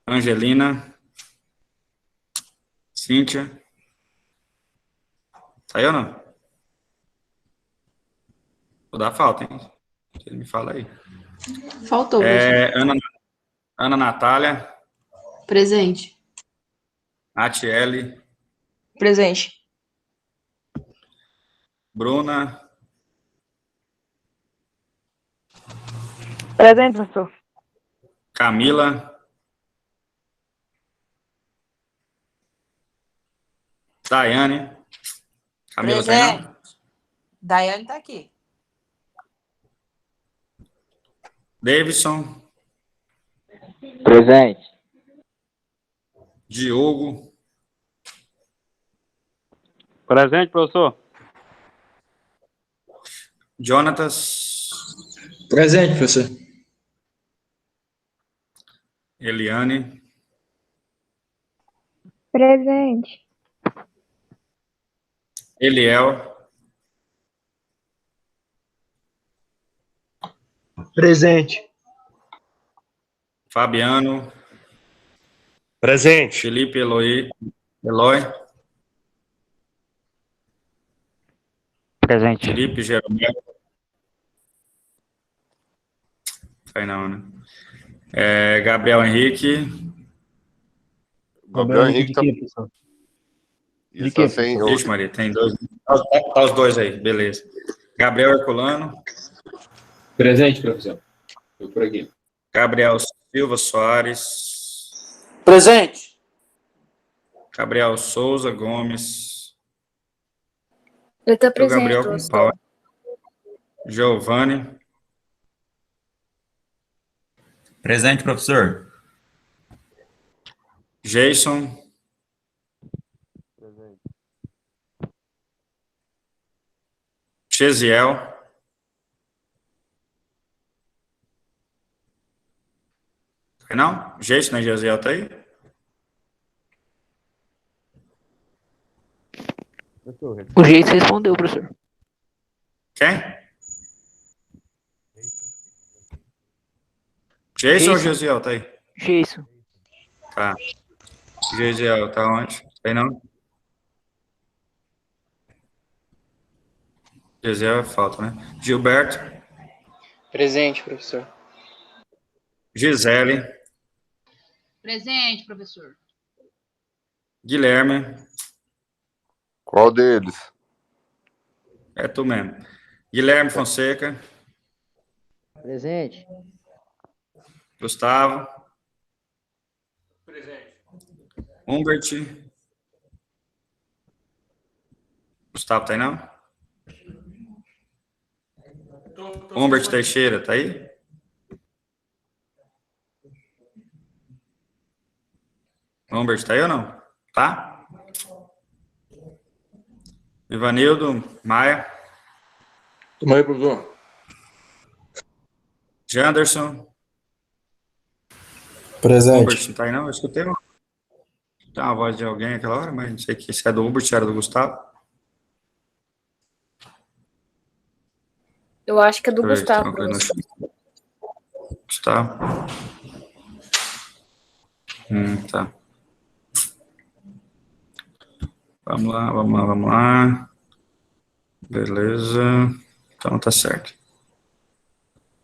S1: Angelina. Cíntia. Tá aí ou não? Vou dar falta, hein? Ele me fala aí.
S11: Faltou.
S1: Ana Natália.
S11: Presente.
S1: Atiele.
S4: Presente.
S1: Bruna.
S13: Presente, professor.
S1: Camila. Daiane. Camila tá aí, não?
S14: Daiane tá aqui.
S1: Davidson.
S10: Presente.
S1: Diogo.
S15: Presente, professor.
S1: Jonatas.
S12: Presente, professor.
S1: Eliane.
S8: Presente.
S1: Eliel.
S6: Presente.
S1: Fabiano.
S6: Presente.
S1: Felipe Eloy.
S15: Presente.
S1: Felipe Jeromel. Aí não, né? Gabriel Henrique.
S2: Gabriel Henrique tá...
S6: professor?
S2: Isso, tá sem...
S1: Ixi, Maria, tem dois. Tá os dois aí, beleza. Gabriel Herculano.
S16: Presente, professor. Estou por aqui.
S1: Gabriel Silva Soares.
S9: Presente.
S1: Gabriel Souza Gomes.
S8: Eu tô
S1: O
S8: presente,
S1: Gabriel com
S8: professor.
S1: pau. Giovanni.
S17: Presente, professor.
S1: Jason. Chesiel. Não? Jason, né? Chesiel tá aí?
S7: O jeito respondeu, professor.
S1: Quem? Jason ou Gesiel, tá aí?
S7: Jason.
S1: Tá. Gesiel, tá onde? Tá aí não? Gesiel é falta, né? Gilberto.
S3: Presente, professor.
S1: Gisele.
S14: Presente, professor.
S1: Guilherme.
S2: Qual deles?
S1: É tu mesmo. Guilherme Fonseca.
S18: Presente.
S1: Gustavo.
S16: Presente.
S1: Humbert. Gustavo tá aí não? Humbert Teixeira, tá aí? Humbert tá aí ou não? Tá? Ivanildo Maia.
S12: Toma aí, professor.
S1: Janderson.
S6: Presente.
S1: Humbert não tá aí não? Eu escutei uma voz de alguém naquela hora, mas não sei se é do Humbert, se era do Gustavo.
S8: Eu acho que é do
S1: Deixa eu ver,
S8: Gustavo.
S1: tem uma coisa no- Gustavo. Tá. Vamos lá. Beleza. Então tá certo.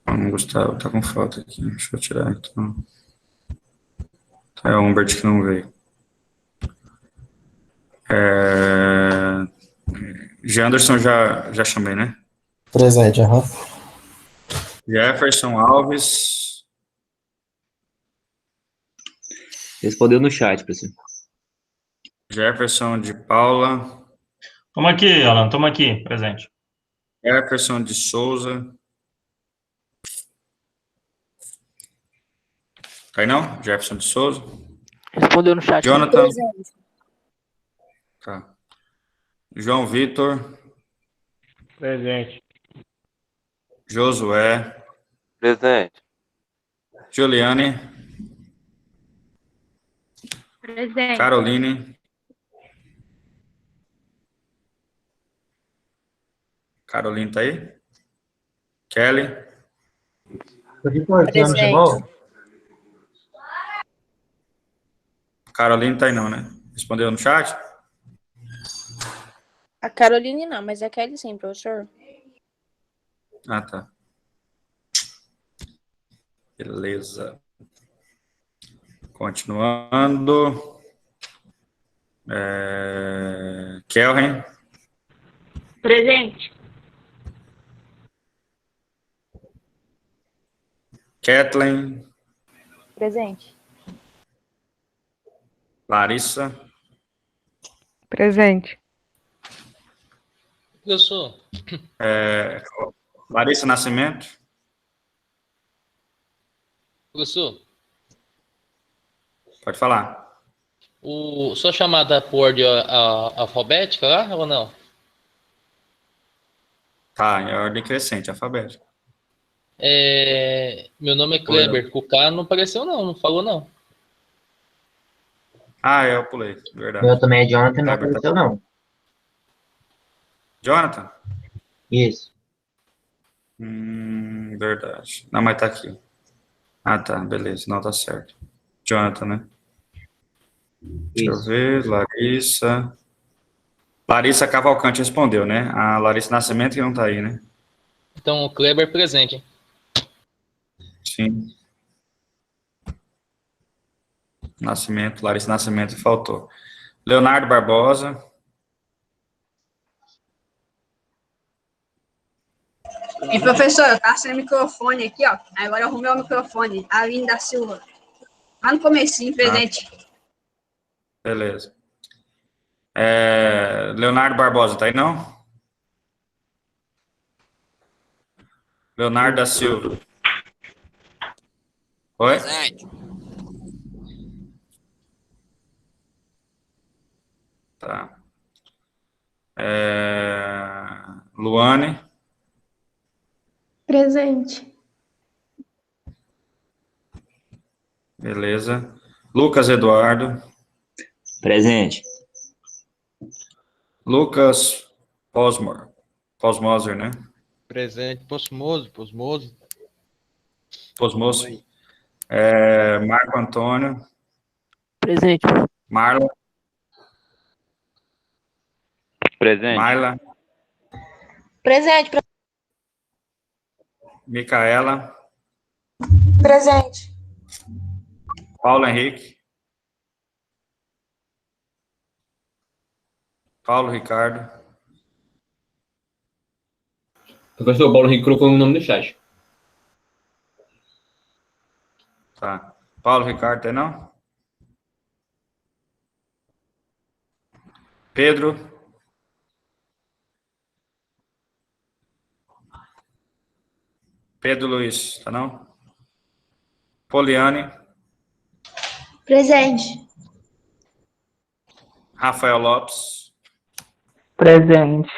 S1: Vamos, Gustavo, tá com falta aqui. Deixa eu tirar então. É o Humbert que não veio. Janderson já chamei, né?
S6: Presente, aham.
S1: Jefferson Alves.
S10: Respondeu no chat, professor.
S1: Jefferson de Paula.
S15: Toma aqui, Alan, toma aqui, presente.
S1: Jefferson de Souza. Tá aí não? Jefferson de Souza.
S7: Respondeu no chat.
S1: Jonathan. Tá. João Vitor.
S15: Presente.
S1: Josué.
S2: Presente.
S1: Juliane.
S8: Presente.
S1: Caroline. Caroline tá aí? Kelly.
S8: Presente.
S1: Caroline tá aí não, né? Respondeu no chat?
S8: A Caroline não, mas a Kelly sim, professor.
S1: Ah, tá. Beleza. Continuando. Kelvin.
S8: Presente.
S1: Kathleen.
S8: Presente.
S1: Larissa.
S13: Presente.
S10: Professor,
S1: Larissa Nascimento.
S10: professor,
S1: Pode falar.
S10: sua chamada por ordem alfabética lá ou não?
S1: Tá, em ordem crescente, alfabética.
S10: Meu nome é Kleber. O K não apareceu não falou não.
S1: Ah, eu pulei, verdade.
S6: Meu também é Jonathan, não
S1: Kleber,
S6: apareceu não.
S1: Jonathan?
S6: Isso.
S1: Verdade. Não, mas tá aqui. Ah, tá, beleza, não tá certo. Jonathan, né? Deixa eu ver, Larissa. Larissa Cavalcante respondeu, né? A Larissa Nascimento que não tá aí, né?
S10: Então, Kleber presente.
S1: Sim. Nascimento, Larissa Nascimento faltou. Leonardo Barbosa.
S18: E professor, eu tava sem microfone aqui, ó. Agora eu arrumei o microfone. Aline da Silva. Lá no comecinho, presente.
S1: Beleza. Leonardo Barbosa, tá aí não? Leonardo da Silva. Oi?
S5: Presente.
S1: Tá. Luane.
S11: Presente.
S1: Beleza. Lucas Eduardo.
S17: Presente.
S1: Lucas Posmoser, né?
S10: Presente. Posmoso.
S1: Posmoso. Marco Antônio.
S7: Presente.
S1: Marla.
S15: Presente.
S1: Marla.
S11: Presente.
S1: Micaela.
S11: Presente.
S1: Paulo Henrique. Paulo Ricardo.
S16: Professor Paulo Henrique colocou o nome no chat.
S1: Tá. Paulo Ricardo, tem não? Pedro. Pedro Luiz, tá não? Poliane.
S11: Presente.
S1: Rafael Lopes.
S13: Presente.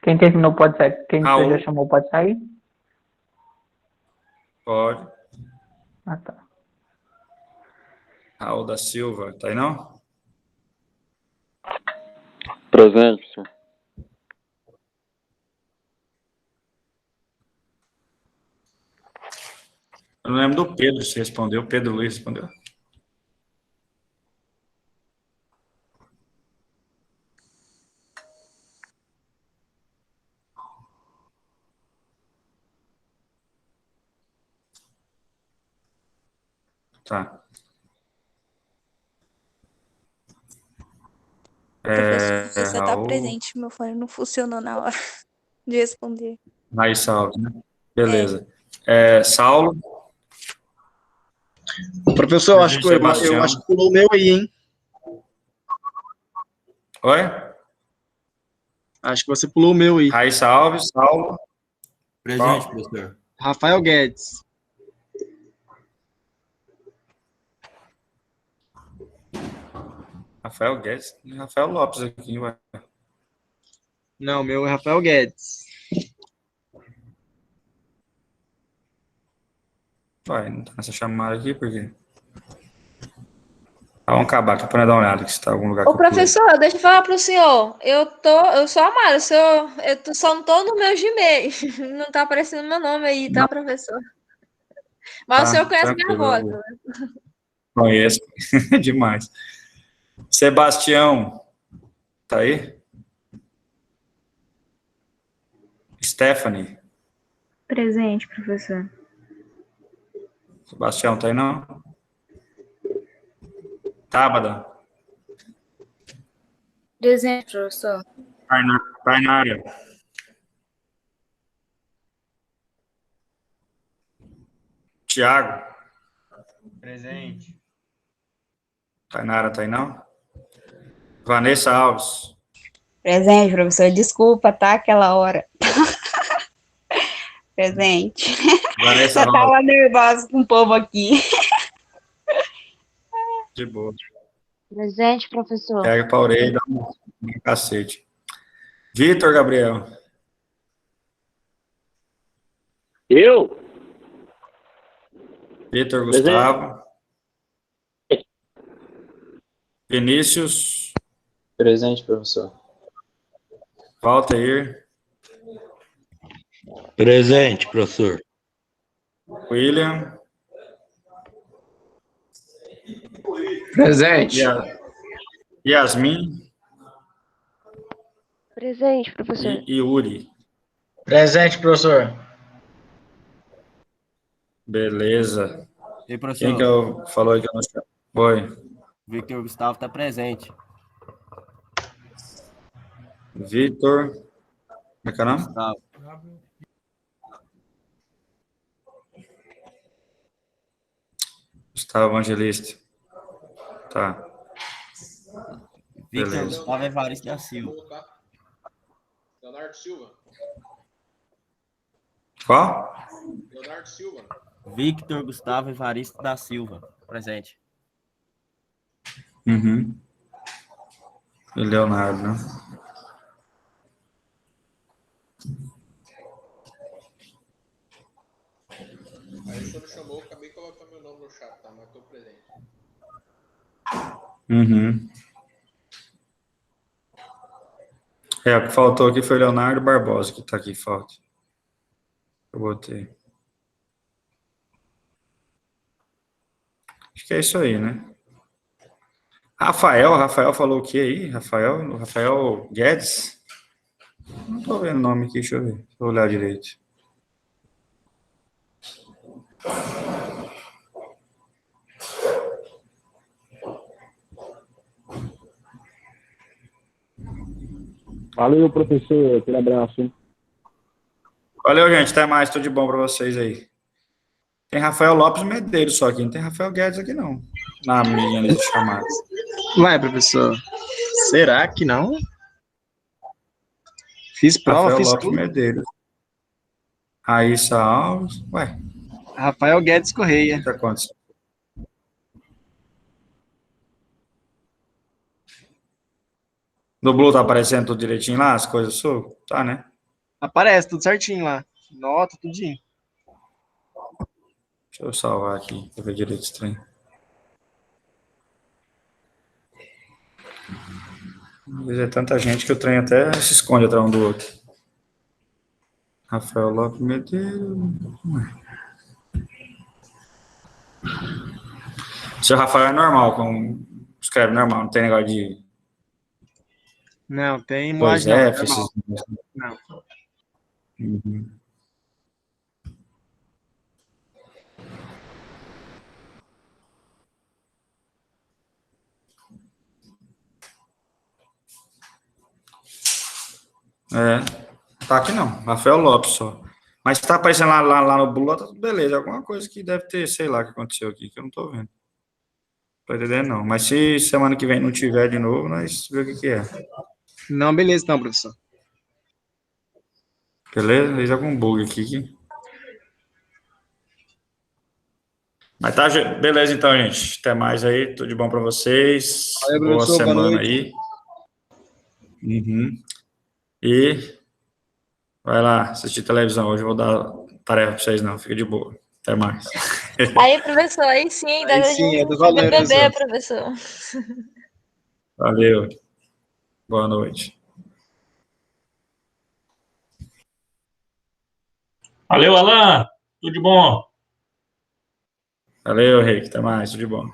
S13: Quem terminou pode sair. Quem
S1: Raul.
S13: já chamou pode sair?
S1: Pode.
S13: Ah, tá.
S1: Raul da Silva, tá aí não?
S2: Presente, senhor.
S1: Eu não lembro do Pedro se respondeu. Pedro Luiz respondeu. Tá.
S11: Professor, você tá
S1: Raul.
S11: presente. Meu fone não funcionou na hora de responder.
S1: Raíssa Alves, né? Beleza. Saulo.
S12: Professor, acho que
S1: Sebastião.
S12: eu acho que pulou o meu aí, hein?
S1: Oi?
S12: Acho que você pulou o meu aí.
S1: Raíssa Alves, Saulo.
S17: Presente, professor.
S12: Rafael Guedes.
S1: Rafael Guedes. Rafael Lopes aqui, ué.
S12: Não, o meu é Rafael Guedes.
S1: Ué, não tá nessa chamada aqui, por quê? Vamos acabar aqui pra dar uma olhada se tá em algum lugar.
S11: Ô, professor, deixa eu falar pro senhor. Eu sou a Mara, só não tô no meu Gmail. Não tá aparecendo meu nome aí, tá, professor? Mas o senhor conhece minha voz, né?
S1: Conheço. Demais. Sebastião. Tá aí? Stephanie.
S11: Presente, professor.
S1: Sebastião, tá aí não? Tábada.
S11: Presente, professor.
S1: Tainara. Tiago.
S15: Presente.
S1: Tainara, tá aí não? Vanessa Alves.
S8: Presente, professor. Desculpa, tá? Aquela hora. Presente.
S1: Vanessa
S8: Eu tava nervosa com o povo aqui.
S1: De boa.
S8: Presente, professor.
S1: Pega pra orelha e dá um cacete. Vitor Gabriel.
S10: Eu?
S1: Vitor Gustavo. Vinícius.
S16: Presente, professor.
S1: Walter.
S17: Presente, professor.
S1: William.
S3: Presente.
S1: Yasmin.
S19: Presente, professor.
S1: E Yuri.
S12: Presente, professor.
S1: Beleza.
S20: E professor?
S1: Quem que eu falou que eu não sei? Oi.
S20: Victor Gustavo está presente.
S1: Vitor. Como é que é o nome?
S20: Gustavo.
S1: Gustavo Evangelista. Tá.
S20: Victor
S1: Beleza.
S20: Gustavo Evaristo da Silva.
S9: Leonardo Silva.
S1: Qual?
S9: Leonardo Silva.
S20: Victor Gustavo Evaristo da Silva. Presente.
S1: Uhum. E Leonardo, né?
S9: Aí o senhor me chamou, eu acabei colocando meu nome no chat, tá? Mas tô presente.
S1: Uhum. O que faltou aqui foi Leonardo Barbosa, que tá aqui, falta. Eu botei. Acho que é isso aí, né? Rafael falou o que aí? Rafael Guedes? Não tô vendo o nome aqui, deixa eu ver. Deixa eu olhar direito.
S2: Valeu, professor. Aquele abraço.
S1: Valeu, gente. Até mais. Tudo de bom pra vocês aí. Tem Rafael Lopes Medeiros só aqui. Não tem Rafael Guedes aqui, não. Na minha lista de chamadas.
S12: Ué, professor. Será que não? Fiz prova,
S1: Rafael
S12: fiz
S1: Lopes
S12: tudo.
S1: Medeiros. Raíssa Alves. Ué.
S12: Rafael Guedes Correia.
S1: O que aconteceu? No Blue tá aparecendo tudo direitinho lá, as coisas suas? Tá, né?
S12: Aparece tudo certinho lá. Nota, tudinho.
S1: Deixa eu salvar aqui, pra ver direito esse trem. Às vezes é tanta gente que o trem até se esconde atrás um do outro. Rafael Lopes Medeiros. Seu Rafael é normal, escreve normal, não tem negócio de
S12: Não, tem
S1: dois
S12: moagem não.
S1: F, esses...
S12: Não.
S1: Uhum. Tá aqui não, Rafael Lopes só. Mas tá aparecendo lá no Blue, tá tudo beleza. Alguma coisa que deve ter, sei lá, o que aconteceu aqui, que eu não tô vendo. Não tô entendendo, não. Mas se semana que vem não tiver de novo, nós vemos o que é.
S12: Não, beleza então, professor.
S1: Beleza? Fez algum bug aqui. Mas tá, beleza então, gente. Até mais aí, tudo de bom pra vocês.
S12: Valeu,
S1: Boa
S12: professor, boa
S1: semana
S12: noite.
S1: aí. Uhum. E vai lá, assistir televisão. Hoje eu vou dar tarefa pra vocês, não. Fica de boa. Até mais.
S11: Aí, professor, aí sim, dá
S12: Aí
S11: pra
S12: sim,
S11: gente
S12: é do valor,
S11: beber, professor.
S1: Valeu. Boa noite.
S21: Valeu, Alan. Tudo de bom.
S1: Valeu, Rick. Até mais. Tudo de bom.